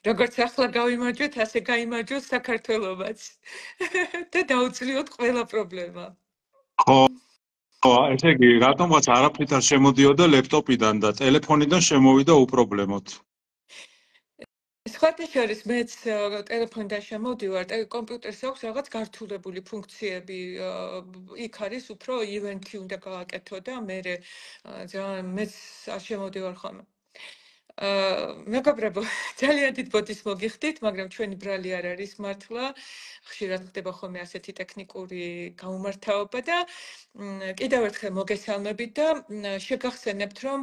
როგორც ახლა გავიმარჯვეთ, ასე გაიმარჯვოს საქართველოსაც. და დაუწლიოთ ყველა პრობლემა. ხო, ესე იგი, რატომღაც არაფრით არ შემოდიოდა ლეპტოპიდან და ტელეფონიდან შემოვიდა უპრობლემოდ. სხვათა შორის მეც ტელეფონიდან შემოდივარ, კომპიუტერს აქვს რაღაც გართულებული ფუნქციები. იქ არის უფრო ივენთი უნდა გააკეთო და მე ძალიან მეც არ შემოდივარ ხოლმე. მეგობრებო, ძალიან დიდ ბოდის მოგიხდით, მაგრამ ჩვენი ბრალი არ არის მართლა. ხშირად ხდება ხოლმე ასეთი ტექნიკური გაუმართავობა და კიდევ ერთხელ მოგესალმებით და შეგახსენებთ, რომ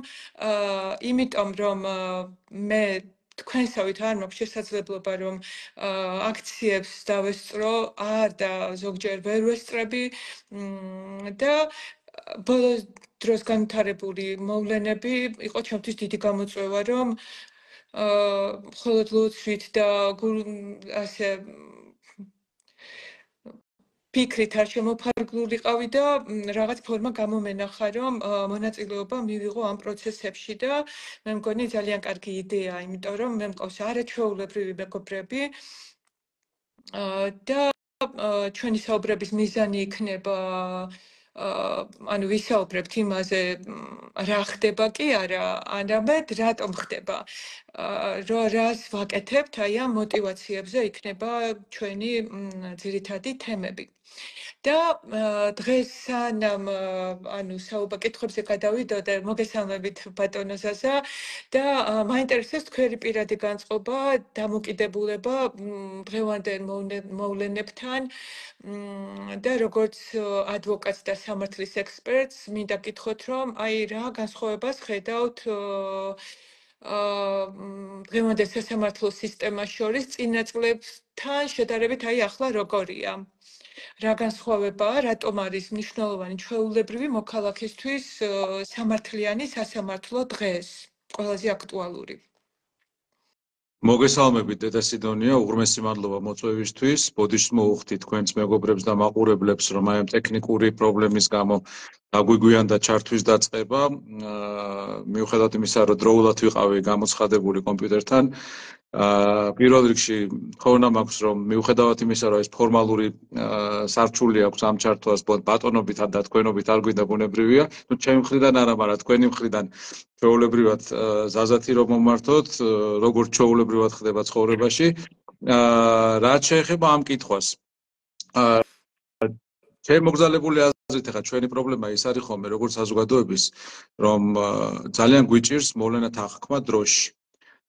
იმიტომ რომ მე თქვენსავით არ მაქვს შესაძლებლობა რომ აქციებს დავესწრო, არ და ზოგჯერ ვერ ვესწრები და ბოლო დროს განვითარებული მოვლენები იყო ჩემთვის დიდი გამოწვევა, რომ მხოლოდ ლოცვით და ასე ფიქრით არ შემოფარგლულიყავი და რაღაც ფორმა გამომენახა, რომ მონაწილეობა მივიღო ამ პროცესებში და მე მგონი ძალიან კარგი იდეაა, იმიტომ რომ მე მყავს არაჩვეულებრივი მეგობრები და ჩვენი საუბრების მიზანი იქნება ანუ ვისაუბრებთ იმაზე, რა ხდება კი არა, არამედ რატომ ხდება. რას ვაკეთებთ, აი ამ мотивაციებზე იქნება ჩვენი ძირითადი თემები. და დღეს სანამ ანუ კითხვებზე გადავიდოდე, მოგესალმებით ბატონო ზაზა და მაინტერესებს თქვენი პირადი განწყობა, დამოკიდებულება დღევანდელ მოვლენებთან და როგორც ადვოკატს და სამართლის ექსპერტს მინდა გითხოთ, რომ აი რა განსხვავებას ხედავთ დღევანდელ სასამართლო სისტემას შორის წინა წლებთან შედარებით აი ახლა როგორია? რა განსხვავებაა, რატომ არის მნიშვნელოვანი ჩვეულებრივი მოქალაქისთვის სამართლიანი სასამართლო დღეს, ყველაზე აქტუალური? მოგესალმებით დედა სიდონია, უღრმესი მადლობა მოწვევისთვის. ბოდიშს მოუხდით თქვენს მეგობრებს და მაყურებლებს, რომ აი ამ ტექნიკური პრობლემის გამო დაგვიგვიანდა ჩართვის დაწყება. მიუხედავად იმისა, რომ დროულად ვიყავი გამოცხადებული კომპიუტერთან, პირველ რიგში თხოვნა მაქვს, რომ მიუხედავად იმისა, რომ ეს ფორმალური სარჩული აქვს ამ ჩართვას, ბატონობით და თქვენობით არ გვინდა ბუნებრივია, ნუ ჩემი მხრიდან არა, მაგრამ თქვენი მხრიდან ჩვეულებრივად ზაზათი რომ მომართოთ, როგორც ჩვეულებრივად ხდება ცხოვრებაში. რაც შეეხება ამ კითხვას. ჩემი მოგზაურებული აზრით, ახლა ჩვენი პრობლემა ის არის ხოლმე, როგორც საზოგადოების, რომ ძალიან გვიჭირს მოვლენათა აღქმა დროში.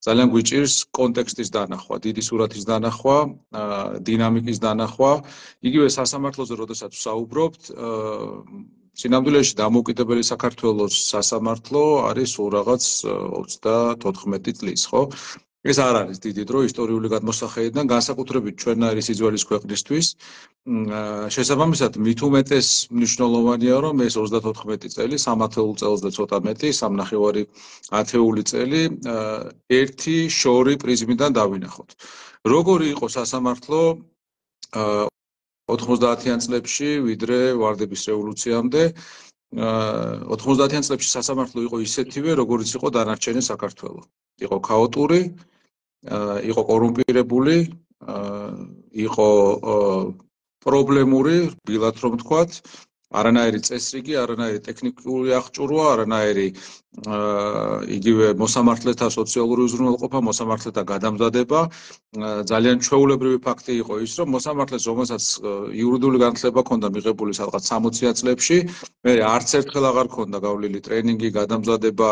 ძალიან გვიჭირს კონტექსტის დანახვა, დიდი სურათის დანახვა, დინამიკის დანახვა. იგივე სასამართლოზე, როდესაც ვსაუბრობთ, სინამდვილეში დამოუკიდებელი საქართველოს სასამართლო არის სულ რაღაც 34 წლის, ხო? ეს არ არის დიდი დრო ისტორიული გადმოსახედიდან, განსაკუთრებით ჩვენნაირი სიძველის ქვეყნისთვის. შესაბამისად, მით უმეტეს მნიშვნელოვანია, რომ ეს 34 წელი, 3 წელს და ცოტა მეტი, 3.5 წელი ერთი შორი პრიზმიდან დავინახოთ. როგორი იყო სასამართლო 90-იან წლებში, ვიდრე ვარდების რევოლუციამდე, 90-იან წლებში სასამართლო იყო ისეთივე, როგორც იყო დანარჩენი საქართველო. იყო ქაოტური, იყო კორუმპირებული, იყო პრობლემური, რბილად რომ ვთქვათ, არანაირი წესრიგი, არანაირი ტექნიკური აღჭურვა, არანაირი იგივე მოსამართლეთა სოციალური უზრუნველყოფა, მოსამართლეთა გადამზადება. ძალიან ჩვეულებრივი ფაქტი იყო ის, რომ მოსამართლეს, რომელსაც იურიდიული განათლება ჰქონდა მიღებული სადღაც 60-იან წლებში, მე არც ერთხელ აღარ ჰქონდა გავლილი ტრენინგი, გადამზადება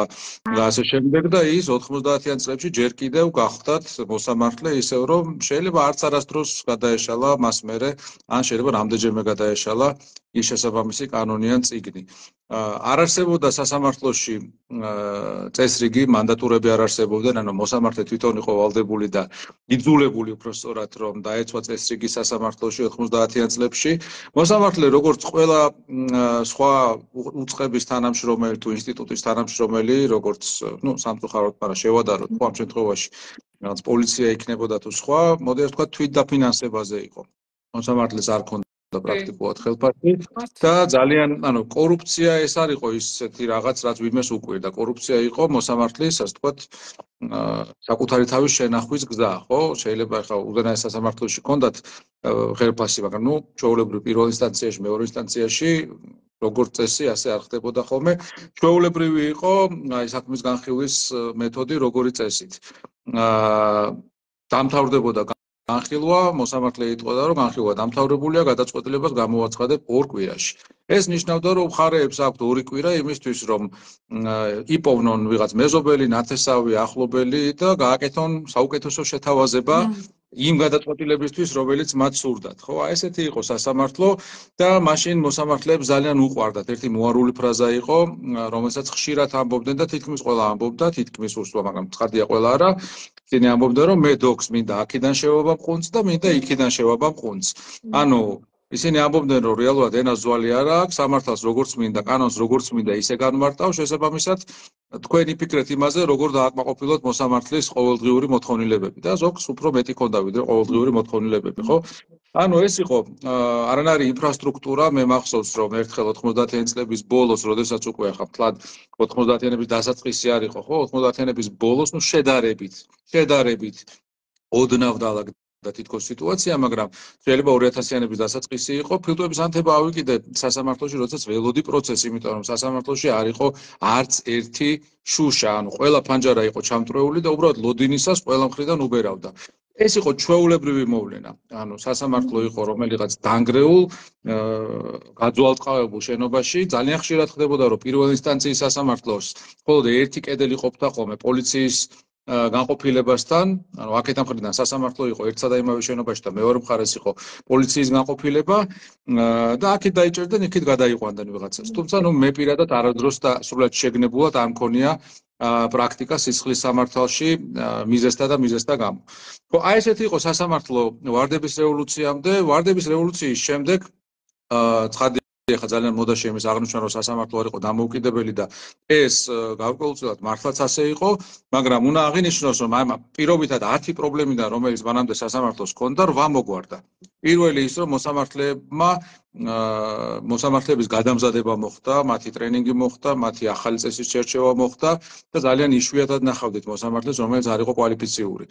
და ასე შემდეგ და ის 90-იან წლებში ჯერ კიდევ გახდათ მოსამართლე, ისევ რომ შეიძლება არც არასდროს გადაეშალა მას მერე, ან შეიძლება რამდენჯერმე გადაეშალა ის შესაბამისი კანონიან წიგნი. არ არსებობდა სასამართლოში წესრიგი, მანდატურები არ არსებობდნენ, ანუ მოსამართლე თვითონ იყო ვალდებული და იძულებული უბრალოდ რომ დაეცვა წესრიგი სასამართლოში 90-იან წლებში. მოსამართლე როგორც ყველა სხვა უწყების თანამშრომელი თუ ინსტიტუტის თანამშრომელი, როგორც სამწუხაროდ, მაგრამ შევადაროთ ამ შემთხვევაში რაღაც პოლიცია იქნებოდა თუ სხვა, მოდიას თქვა თვითდაფინანსებაზე იყო. მოსამართლეს არ ქონდა და პრაქტიკულად ხელფასი და ძალიან ანუ კორუფცია ეს არ იყო ისეთი რაღაც რაც ვინმეს უკვირდა კორუფცია იყო მოსამართლის ასე ვთქვათ საკუთარი თავის შენახვის გზა ხო შეიძლება ხა უდანაეს სასამართლოში კონდათ ხელფასი მაგრამ ნუ ჩვეულებრივ პირველ ინსტანციაში მეორე ინსტანციაში როგორც წესი ასე არ ხდებოდა ხოლმე ჩვეულებრივი იყო აი საქმის განხილვის მეთოდი როგორი წესით დამთავრდებოდა განხილვა მოსამართლე იტყოდა რომ განხილვა დამთავრებულია გადაწყვეტილებას გამოაცხადებ 2 კვირაში ეს ნიშნავდა რომ მხარეებს აქვთ 2 კვირა იმისთვის რომ იპოვნონ ვიღაც მეზობელი ნათესავი ახლობელი და გააკეთონ საუკეთესო შეთავაზება იმ გადაწყვეტილებისთვის რომელიც მათ სურდათ ხო აი ესეთი იყო სასამართლო და მაშინ მოსამართლეებს ძალიან უყვარდათ ერთი მოარული ფრაზა იყო რომელსაც ხშირად ამბობდნენ და თითქმის ყველა ამბობდა თითქმის უსვა მაგრამ ცხადია ყველა არა ისინი ამბობდნენ რომ მე დოქს მინდა აქედან შევაბა მყუნც და მინდა იქიდან შევაბა მყუნც ანუ ისინი ამბობდნენ რომ რეალურად ენას ზვალი არ აქვს სამართალს როგორც მინდა კანონს როგორც მინდა ისე განმარტავ შესაბამისად თქვენი ფიქრეთ იმაზე როგორ დააკმაყოფილოთ მოსამართლის ყოველდღიური მოთხოვნილებები და ზოგს უფრო მეტი ქონდა ვიდრე ყოველდღიური მოთხოვნილებები ხო ანუ ეს იყო არანაირი ინფრასტრუქტურა მე მახსოვს რომ ერთხელ 90-იანი წლების ბოლოს როდესაც უკვე ახლა თლად 90-იანების დასაწყისი არ იყო ხო 90-იანების ბოლოს ნუ შედარებით ოდნავ და თითქოს სიტუაცია, მაგრამ შეიძლება 2000-იანების დასაწყისი იყო, ფილტვების ანთება ავიკიდე სასამართლოში, როდესაც ველოდი პროცესი, იმიტომ რომ სასამართლოში არ იყო არც ერთი შუშა, ანუ ყველა ფანჯარა იყო ჩამტვრეული და უბრალოდ ლოდინისას ყველა მხრიდან უბერავდა. ეს იყო ჩვეულებრივი მოვლენა. ანუ სასამართლო იყო რომელიღაც დანგრეულ, გაძვალწყავებულ შენობაში, ძალიან ხშირად ხდებოდა, რომ პირველ ინსტანციის სასამართლოს მხოლოდ ერთი კედელი ყოფდა ხოლმე პოლიციის განყოფილებასთან, ანუ აქეთ ამ მხრიდან სასამართლო იყო ერთსა და იმავე შენობაში და მეორე მხარეს იყო პოლიციის განყოფილება და აქეთ დაიჭერდნენ, იქით გადაიყვანდნენ ვიღაცას. თუმცა ნუ მე პირადად არადროს და სრულად შეგნებულად არ მქონია პრაქტიკა სისხლის სამართალში მიზესთა გამო. ხო, აი ესეთი იყო სასამართლო ვარდების რევოლუციამდე, ვარდების რევოლუციის შემდეგ ცხადია ხა ძალიან მოდაში იმის აღნიშნა რომ სასამართლო არ იყო დამოუკიდებელი და ეს გარკვეულწილად მართლაც ასე იყო, მაგრამ უნდა აღინიშნოს რომ აი პირობითად 10 პრობლემიდან რომელიც მანამდე სასამართლოს ჰქონდა 8 მოგვარდა. პირველი ის რომ მოსამართლეების გადამზადება მოხდა, მათი ტრენინგი მოხდა, მათი ახალი წესის შერჩევა მოხდა და ძალიან იშვიათად ნახავდით მოსამართლეს რომელიც არ იყო კვალიფიციური.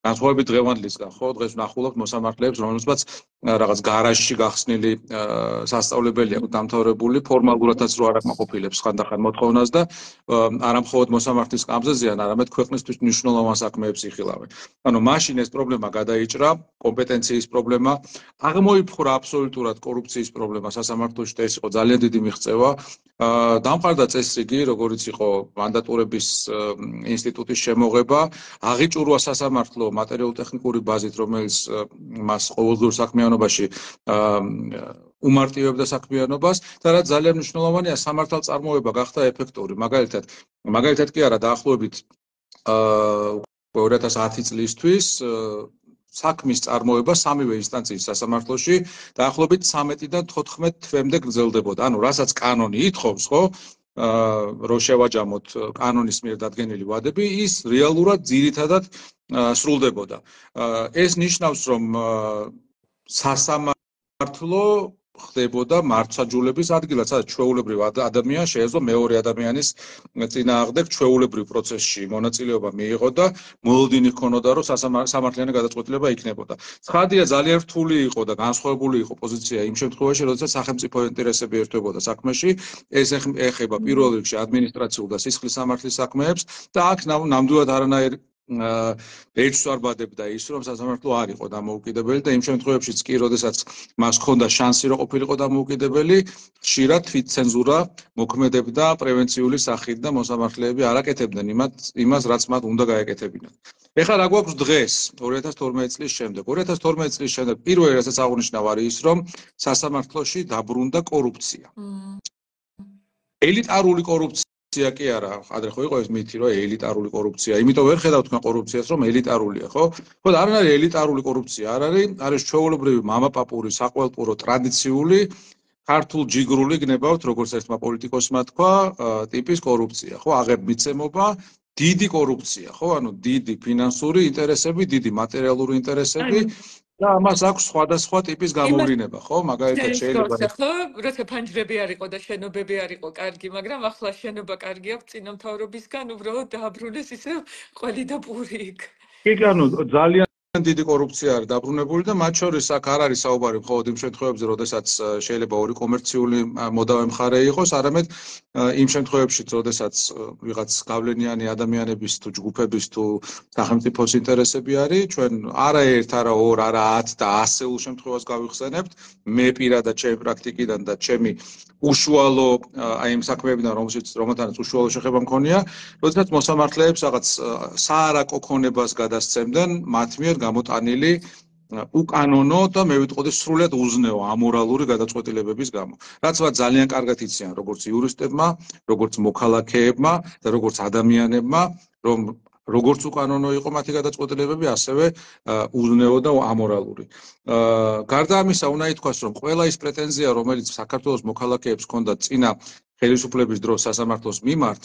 განსხვავებით დღევანდლისგან, ხო, დღეს ვნახულობთ მოსამართლეებს რომელსაც რაღაც გარაჟში გახსნილი სასწავლებელი აქვს დამთავრებული, ფორმალურადაც რო არ აკმაყოფილებს ხანდახან მოთხოვნას და არა მხოლოდ მოსამართლის სკამზე ზიან, არამედ ქვეყნისთვის მნიშვნელოვან საქმეებს იხილავენ. ანუ მაშინ ეს პრობლემა გადაიჭრა, კომპეტენციის პრობლემა, აღმოიფხვრა აბსოლუტურად კორუფციის პრობლემა სასამართლოში და ეს იყო ძალიან დიდი მიღწევა. დამყარდა წესრიგი, როგორიც იყო მანდატურების ინსტიტუტის შემოღება, აღიჭურვა სასამართლო მატერიალურ-ტექნიკური ბაზით, რომელიც მას ყოველდღიურ საქმიანობაში უმარტივებდა საქმიანობას და რაც ძალიან მნიშვნელოვანია, სამართალწარმოება გახდა ეფექტური. მაგალითად კი არა დაახლოებით 2010 წლისთვის საქმის წარმოება სამივე ინსტანციის სასამართლოში დაახლოებით 13-დან 14 თვემდე გრძელდებოდა. ანუ რასაც კანონი ითხოვს, ხო? რო შევაჯამოთ კანონის მიერ დადგენილი ვადები, ის რეალურად ძირითადად სრულდებოდა. ეს ნიშნავს, რომ სასამართლო ხდებოდა მართლმსაჯულების ადგილად, სადაც ჩვეულებრივ ადამიანს შეეძლო მეორე ადამიანის წინააღმდეგ ჩვეულებრივ პროცესში მონაწილეობა მიიღო და მოლოდინი ჰქონოდა, რომ სამართლიანი გადაწყვეტილება იქნებოდა. ცხადია, ძალიან რთული იყო და განსხვავებული იყო პოზიცია იმ შემთხვევაში, როდესაც სახელმწიფო ინტერესები ერთვებოდა საქმეში, ეს ეხება პირველ რიგში ადმინისტრაციულ და სისხლის სამართლის საქმეებს და აქ ნამდვილად არანაირ ერთს არ ბადებდა ის, რომ სასამართლო არ იყო დამოუკიდებელი და იმ შემთხვევებშიც კი, როდესაც მას ჰქონდა შანსი, რომ ყოფილიყო დამოუკიდებელი, ხშირად თვითცენზურა მოქმედებდა პრევენციული სახით და მოსამართლეები არ აკეთებდნენ იმას, რაც მათ უნდა გაეკეთებინათ. ეხლა რა გვაქვს დღეს, 2012 წლის შემდეგ? 2012 წლის შემდეგ პირველი რასაც აღნიშნავ არის ის, რომ სასამართლოში დაბრუნდა კორუფცია. ელიტარული კორუფცია კი არა, ადრე ხო იყო ეს მითი, რომ ელიტარული კორუფცია. იმიტომ ვერ ხედავთ თქვენ კორუფციას, რომ ელიტარულია, ხო? ხო, არ არის ელიტარული კორუფცია, არ არის, არის ჩვეულებრივი მამაპაპური, საყვალპურო, ტრადიციული, ქართულ ჯიგრული გნებავთ, როგორც ერთმა პოლიტიკოსმა თქვა, ტიპის კორუფცია, ხო? აღებმიცემობა, დიდი კორუფცია, ხო? ანუ დიდი ფინანსური ინტერესები, დიდი მატერიალური ინტერესები და ამას აქვს სხვადასხვა ტიპის გამოვლინება, ხო? მაგალითად შეიძლება ხო, როცა ფანჯრები არ იყო და შენობები არ იყო კარგი, მაგრამ ახლა შენობა კარგი აქვს წინა მთავრობისგან, უბრალოდ დააბრუნეს ისე ყველი და პური იქ. კი, ანუ ძალიან დიდი კორუფცია არის დაბრუნებული და მათ შორის აქ არ არის საუბარი მხოლოდ იმ შემთხვევებში, როდესაც შეიძლება ორი კომერციული მოდავე მხარე იყოს, არამედ იმ შემთხვევებში, როდესაც ვიღაც გავლენიანი ადამიანების თუ ჯგუფების თუ სახელმწიფოს ინტერესები არის, ჩვენ არა ერთ, არა ორ, არა 10 და 100 შემთხვევას გავიხსენებთ, მე პირადად ჩემი პრაქტიკიდან და ჩემი უშუალო აი იმ საქმეებიდან, რომელთანაც უშუალო შეხება მქონია, როდესაც მოსამართლეებს რაღაც საარაკო ქონებას გადასცემდნენ მათ მიერ გამოტანილი უკანონო და მე ვიტყოდი სრულიად უზნეო ამორალური გადაწყვეტილებების გამო. რაც მათ ძალიან კარგად იციან როგორც იურისტებმა, როგორც მოქალაქეებმა და როგორც ადამიანებმა, რომ როგორც უკანონო იყო მათი გადაწყვეტილებები, ასევე უზნეო და ამორალური. გარდა ამისა, უნდა ითქვას, რომ ყველა ის პრეტენზია, რომელიც საქართველოს მოქალაქეებს ჰქონდათ წინა ხელისუფლების დროს სასამართლოს მიმართ,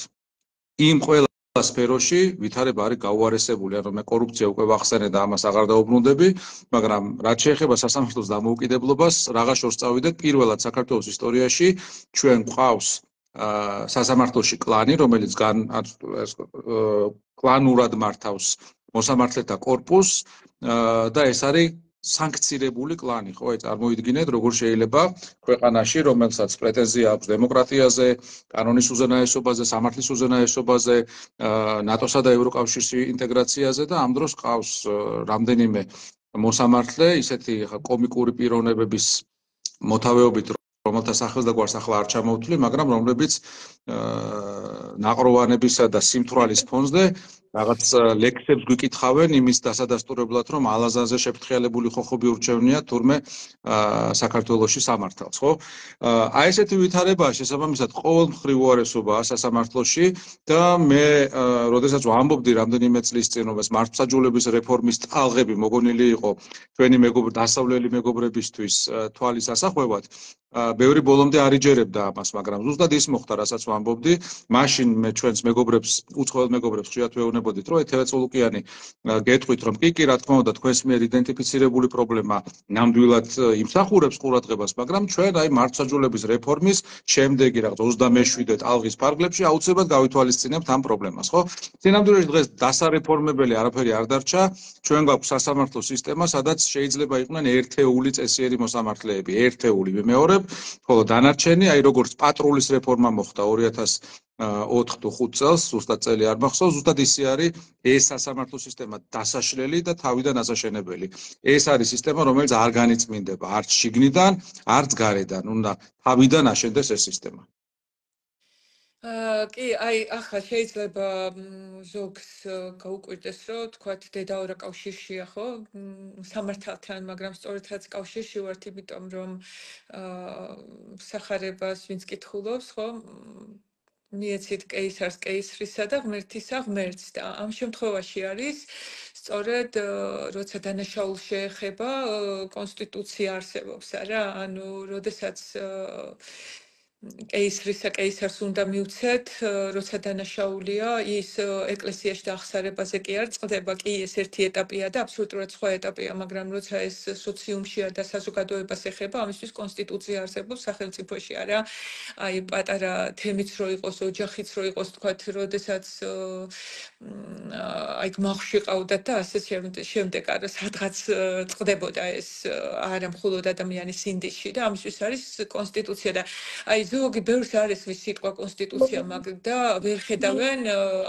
იმ ყველა სფეროში ვითარება არის გაუარესებული, ანუ მე კორუფცია უკვე ვახსენე და ამას აღარ დაუბრუნდები, მაგრამ რაც შეეხება სასამართლოს დამოუკიდებლობას, რაღა შორს წავიდეთ, პირველად საქართველოს ისტორიაში ჩვენ გვყავს სასამართლოში კლანი, რომელიც კლანურად მართავს მოსამართლეთა კორპუსს და ეს არის სანქცირებული კლანი, ხო, აი წარმოიდგინეთ, როგორ შეიძლება ქვეყანაში, რომელსაც პრეტენზია აქვს დემოკრატიაზე, კანონის უზენაესობაზე, სამართლის უზენაესობაზე, ნატოსა და ევროკავშირის ინტეგრაციაზე და ამ დროს ყავს რამდენიმე მოსამართლე, ისეთი კომიკური პიროვნებების მოთავეობით, რომელთა სახელს და გვარს ახლა არ ჩამოვთვლი, მაგრამ რომლებიც ნაყროვანებისა და სიმთვრალის ფონზე რაღაც ლექსებს გვიკითხავენ იმის დასადასტურებლად, რომ ალაზანზე შეფრთხილებული ხოხობი ურჩევნია თურმე საქართველოში სამართალს, ხო? აი ესეთი ვითარებაა შესაბამისად ყოველმხრივ უარესობაა სასამართლოში და მე როდესაც ვამბობდი რამდენიმე წლის წინ, რომ ეს მართლმსაჯულების რეფორმის ტალღები მოგონილი იყო ჩვენი დასავლელი მეგობრებისთვის თვალის ასახვევად, ბევრი ბოლომდე არ იჯერებდა ამას, მაგრამ ზუსტად ის მოხდა, რასაც ვამბობდი, მაშინ მე ჩვენს მეგობრებს, უცხოელ მეგობრებს ხშირად ვეუბნებოდით, რომ ეთერე წულუკიანი გეტყვით, რომ კი, რა თქმა უნდა, თქვენს მიერ იდენტიფიცირებული პრობლემა ნამდვილად იმსახურებს ყურადღებას, მაგრამ ჩვენ აი მართლმსაჯულების რეფორმის შემდეგი რაღაც 27 ტალღის ფარგლებში აუცილებლად გავითვალისწინებთ ამ პრობლემას, ხო? სინამდვილეში დღეს დასარეფორმებელი არაფერი არ დარჩა, ჩვენ გვაქვს სასამართლო სისტემა, სადაც შეიძლება იყვნენ ერთეული წესიერი მოსამართლეები, ერთეული ვიმეორებ, ხოლო დანარჩენი, აი როგორც პატრულის რეფორმა მოხდა 2004 თუ 5 წელს, ზუსტად წელი არ მახსოვს, ზუსტად ისე არის ეს სასამართლო სისტემა დასაშლელი და თავიდან ასაშენებელი. ეს არის სისტემა, რომელიც არ განიწმინდება არც შიგნიდან, არც გარედან, უნდა თავიდან აშენდეს ეს სისტემა. კი, აი, ახლა შეიძლება ზოგს გაუკვირდეს, რომ თქვათ დედაორა კავშირშია, ხო? სამართალთან, მაგრამ სწორედ რაც კავშირში ვართ, იმიტომ რომ სახარებას ვინც კითხულობს, ხო? მიეცით კეისარს კეისრისა და ღმერთისა ღმერთს და ამ შემთხვევაში არის სწორედ როცა დანაშაულ შეეხება კონსტიტუცია არსებობს, არა? ანუ როდესაც კეისრისა კეისარს უნდა მივცეთ, როცა დანაშაულია, ის ეკლესიაში დახსარებაზე კი არ წყდება, კი ეს ერთი ეტაპია და აბსოლუტურად სხვა ეტაპია, მაგრამ როცა ეს სოციუმშია და საზოგადოებას ეხება, ამისთვის კონსტიტუცია არსებობს სახელმწიფოში, არა? აი პატარა თემიც რო იყოს, ოჯახიც რო იყოს, თქვათ, როდესაც აი გმახში ყავდათ და ასე შემდეგ არა სადღაც წყდებოდა ეს არა მხოლოდ ადამიანის ინდისში და ამისთვის არის კონსტიტუცია და აი ზოგი ბევრს არის ვის სიტყვა კონსტიტუცია მაგ და ვერ ხედავენ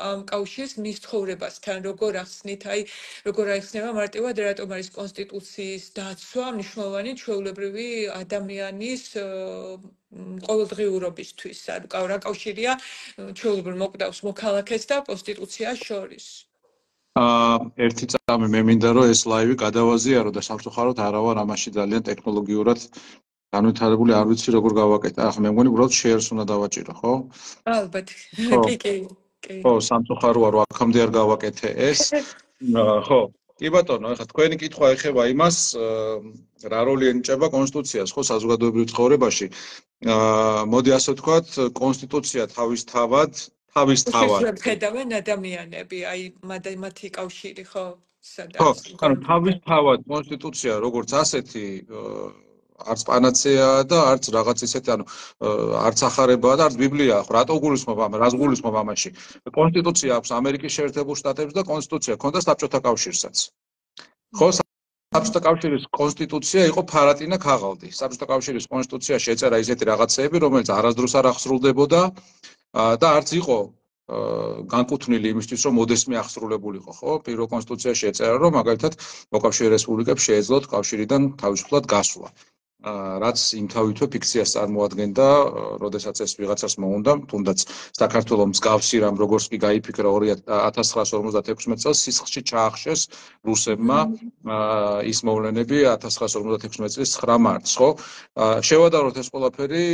ამ კავშირს მის ცხოვრებასთან როგორ ახსნით აი როგორ ახსნება მარტივად რატომ არის კონსტიტუციის დაცვა მნიშვნელოვანი ჩვეულებრივი ადამიანის ყოველდღიურობისთვის ანუ რა კავშირია ჩვეულებრივ მოკვდავს მოქალაქეს და კონსტიტუციას შორის ერთი წამი მე მინდა რომ ეს ლაივი გადავაზიარო და სამწუხაროდ არა ვარ ამაში ძალიან ტექნოლოგიურად განვითარებული არ ვიცი როგორ გავაკეთე. ახლა მე მგონი უბრალოდ შეერს უნდა დავაჭირო, ხო? ალბათ. კი. ხო, სამწუხაროა რომ აქამდე არ გავაკეთე ეს. ხო. კი ბატონო, ახლა თქვენი კითხვა ეხება იმას, რა როლი ენიჭება კონსტიტუციას, ხო, საზოგადოებრივ ცხოვრებაში. მოდი ასე ვთქვათ, კონსტიტუცია თავისთავად ხედავენ ადამიანები, აი მათი კავშირი, ხო? ხო, ანუ თავისთავად კონსტიტუცია როგორც ასეთი არც პანაცეაა და არც რაღაც ისეთი, ანუ არც ახარებაა და არც ბიბლიაა, ხო, რატო გულისხმობ ამ, რას გულისხმობ ამაში? კონსტიტუცია აქვს ამერიკის შეერთებულ შტატებს და კონსტიტუცია ქონდა საბჭოთა კავშირსაც. ხო, საბჭოთა კავშირის კონსტიტუცია იყო ფარატინა ქაღალდი. საბჭოთა კავშირის კონსტიტუციაში ეწერა ისეთი რაღაცეები, რომელიც არასდროს არ აღსრულდებოდა და არც იყო განკუთვნილი იმისთვის, რომ ოდესმე აღსრულებულიყო, ხო? პირველ კონსტიტუციაში ეწერა, რომ მაგალითად მოკავშირე რესპუბლიკებს შეეძლოთ კავშირიდან თავისუფლად გასვლა. რაც იმთავითო ფიქციას წარმოადგენდა, როდესაც ეს ვიღაცას მოუნდა, თუნდაც საქართველოს მსგავსი რამ როგორც კი გაიფიქრა 1956 წელს სისხლში ჩაახშეს რუსებმა ის მოვლენები 1956 წლის 9 მარტს, ხო? შევადაროთ ეს ყველაფერი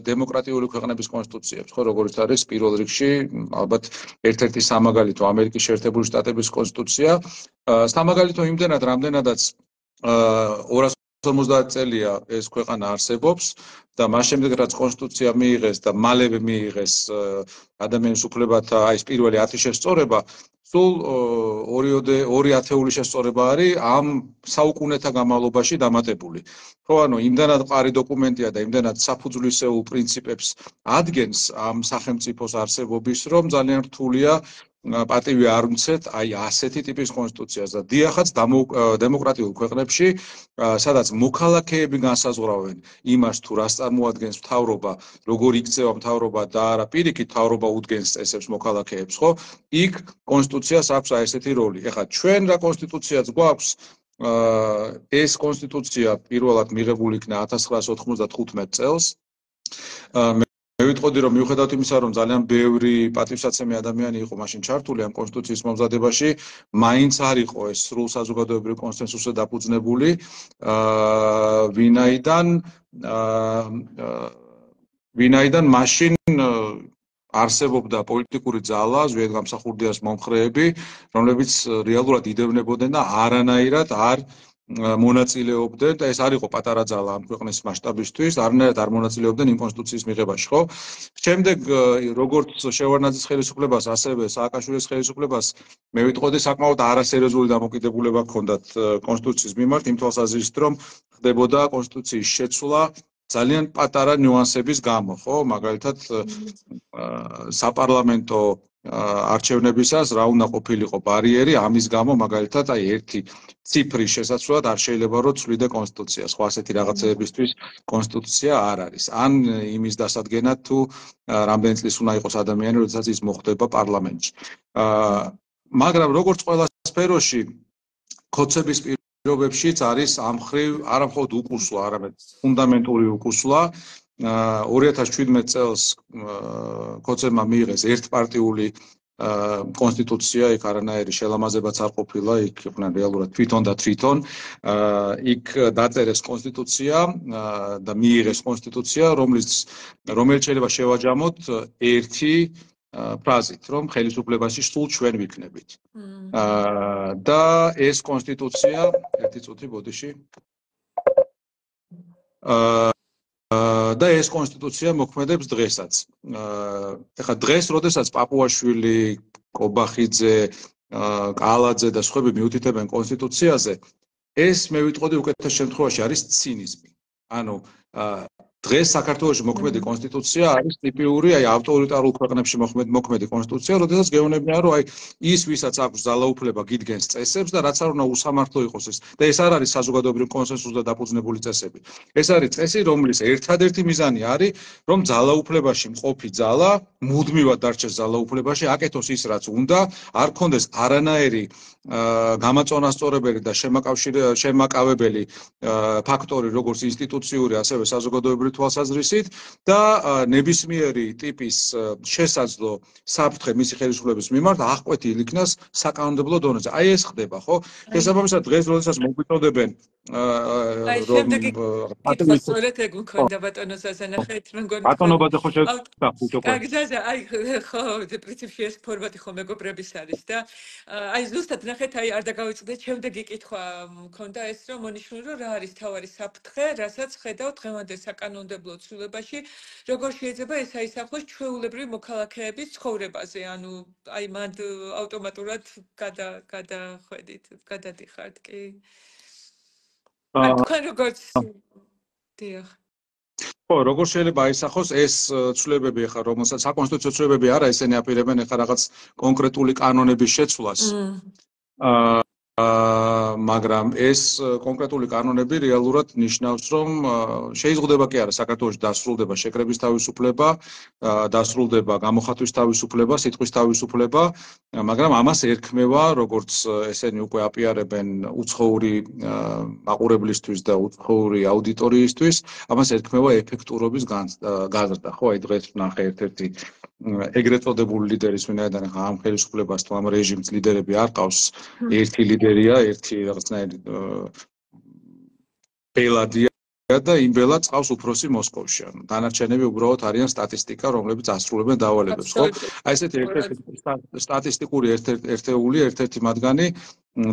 დემოკრატიული ქვეყნების კონსტიტუციებს, ხო, როგორც არის პირველ რიგში, ალბათ ერთ-ერთი სამაგალითო ამერიკის შეერთებული შტატების კონსტიტუცია. სამაგალითო იმდენად, რამდენადაც 250 წელია ეს ქვეყანა არსებობს და მას შემდეგ რაც კონსტიტუცია მიიღეს და მალევე მიიღეს ადამიანის უფლებათა ეს პირველი 10 შესწორება, სულ 2 ათეული შესწორება არის ამ საუკუნეთა განმავლობაში დამატებული. ხო, ანუ იმდანად მყარი დოკუმენტია და იმდანად საფუძვლისეულ პრინციპებს ადგენს ამ სახელმწიფოს არსებობის, რომ ძალიან რთულია პატივი არ მცეთ აი ასეთი ტიპის კონსტიტუციას და დიახაც დემოკრატიულ ქვეყნებში, სადაც მოქალაქეები განსაზღვრავენ იმას თუ რას წარმოადგენს მთავრობა, როგორ იქცევა მთავრობა და არა პირიქით მთავრობა უდგენს წესებს მოქალაქეებს, ხო? იქ კონსტიტუციას აქვს აი ესეთი როლი. ეხლა ჩვენ რა კონსტიტუციაც გვაქვს, ეს კონსტიტუცია პირველად მიღებული იქნა 1995 წელს. მე ვიტყოდი რომ მიუხედავად იმისა რომ ძალიან ბევრი პატივსაცემი ადამიანი იყო მაშინ ჩართული ამ კონსტიტუციის მომზადებაში, მაინც არ იყო ეს სრულ საზოგადოებრივ კონსენსუსზე დაფუძნებული, ვინაიდან მაშინ არსებობდა პოლიტიკური ძალა, ზვიად გამსახურდიას მომხრეები, რომლებიც რეალურად იდევნებოდნენ და არანაირად არ მონაწილეობდნენ და ეს არ იყო პატარა ძალა ამ ქვეყნის მასშტაბისთვის, არანაირად არ მონაწილეობდნენ იმ კონსტიტუციის მიღებაში, ხო? შემდეგ როგორც შევარდნაძის ხელისუფლებას, ასევე სააკაშვილის ხელისუფლებას მე ვიტყოდი საკმაოდ არასერიოზული დამოკიდებულება ჰქონდათ კონსტიტუციის მიმართ, იმ თვალსაზრისით, რომ ხდებოდა კონსტიტუციის შეცვლა ძალიან პატარა ნიუანსების გამო, ხო? მაგალითად საპარლამენტო არჩევნებისას რა უნდა ყოფილიყო ბარიერი, ამის გამო მაგალითად აი ერთი ციფრის შესაცვლად არ შეიძლება რომ ცვლიდე კონსტიტუციას, ხო, ასეთი რაღაცეებისთვის კონსტიტუცია არ არის. ან იმის დასადგენად თუ რამდენი წლის უნდა იყოს ადამიანი, როდესაც ის მოხვდება პარლამენტში. მაგრამ როგორც ყველა სფეროში, ქოცების პირობებშიც არის ამ მხრივ არა მხოლოდ უკუსლა, არამედ ფუნდამენტური უკუსლა. 2017 წელს ქოცებმა მიიღეს ერთპარტიული კონსტიტუცია, იქ არანაირი შელამაზებაც არ ყოფილა, იქ იყვნენ რეალურად თვითონ და თვითონ. იქ დაწერეს კონსტიტუცია და მიიღეს კონსტიტუცია, რომელიც შეიძლება შევაჯამოთ ერთი ფრაზით, რომ ხელისუფლებაში სულ ჩვენ ვიქნებით. და ეს კონსტიტუცია, ერთი წუთი ბოდიში. და ეს კონსტიტუცია მოქმედებს დღესაც. ეხლა დღეს, როდესაც პაპუაშვილი, კობახიძე, კალაძე და სხვები მიუთითებენ კონსტიტუციაზე, ეს მე ვიტყოდი უკეთეს შემთხვევაში არის ცინიზმი. ანუ დღეს საქართველოში მოქმედი კონსტიტუცია არის ტიპიური აი ავტორიტარულ ქვეყნებში მოქმედი კონსტიტუცია, როდესაც გეუბნებიან რომ აი ის ვისაც აქვს ძალაუფლება გიდგენს წესებს და რაც არ უნდა უსამართლო იყოს ეს. და ეს არ არის საზოგადოებრივ კონსენსუსზე დაფუძნებული წესები. ეს არის წესი, რომლის ერთადერთი მიზანი არის, რომ ძალაუფლებაში მყოფი ძალა მუდმივად დარჩეს ძალაუფლებაში, აკეთოს ის რაც უნდა, არ ქონდეს არანაირი გამაწონასწორებელი და შემაკავებელი ფაქტორი, როგორც ინსტიტუციური, ასევე საზოგადოებრივი თვალსაზრისით და ნებისმიერი ტიპის შესაძლო საფრთხე მისი ხელისუფლების მიმართ აღკვეთილ იქნას საკანონმდებლო დონეზე. აი ეს ხდება, ხო? შესაბამისად დღეს როდესაც მოგვიწოდებენ რომ პატივისცემით ეგ მქონდა ბატონო სასანახეთ, მეგონი ბატონობაზე ხო შევსახ ხო? გაგზაზა, აი ხო, პრინციპში ეს ფორმატი ხო მეგობრების არის და აი ზუსტად ნახეთ, აი არ დაგავიწყდეთ, შემდეგი კითხვა მქონდა ეს, რომ მონიშნული რომ რა არის თავარი საფრთხე, რასაც ხედავ დღევანდელ საკანონმდებლო კანონმდებლო ცვლილებაში, როგორ შეიძლება ეს აისახოს ჩვეულებრივი მოქალაქეების ცხოვრებაზე, ანუ აი მანდ ავტომატურად გადადიხართ, კი? ან თქვენ როგორც დიახ. ხო, როგორ შეიძლება აისახოს ეს ცვლილებები ახლა, რომელსაც საკონსტიტუციო ცვლილებები არა, ესენი აპირებენ ახლა რაღაც კონკრეტული კანონების შეცვლას. მაგრამ ეს კონკრეტული კანონები რეალურად ნიშნავს, რომ შეიზღუდება კი არა საქართველოში დასრულდება შეკრების თავისუფლება, დასრულდება გამოხატვის თავისუფლება, სიტყვის თავისუფლება, მაგრამ ამას ერქმევა, როგორც ესენი უკვე აპიარებენ უცხოური მაყურებლისთვის და უცხოური აუდიტორიისთვის, ამას ერქმევა ეფექტურობის გაზრდა, ხო, აი დღეს ვნახე ერთ-ერთი ეგრეთ წოდებული ლიდერის ვინაიდან ახლა ამ ხელისუფლებას თუ ამ რეჟიმს ლიდერები არ ყავს, ერთი ლიდერია, ერთი რაღაცნაირი ბელადია და იმ ბელადს ყავს უფროსი მოსკოვში. ანუ დანარჩენები უბრალოდ არიან სტატისტიკა, რომლებიც ასრულებენ დავალებებს, ხო? აი ესეთი ერთ-ერთი სტატისტიკური ერთეული, ერთ-ერთი მათგანი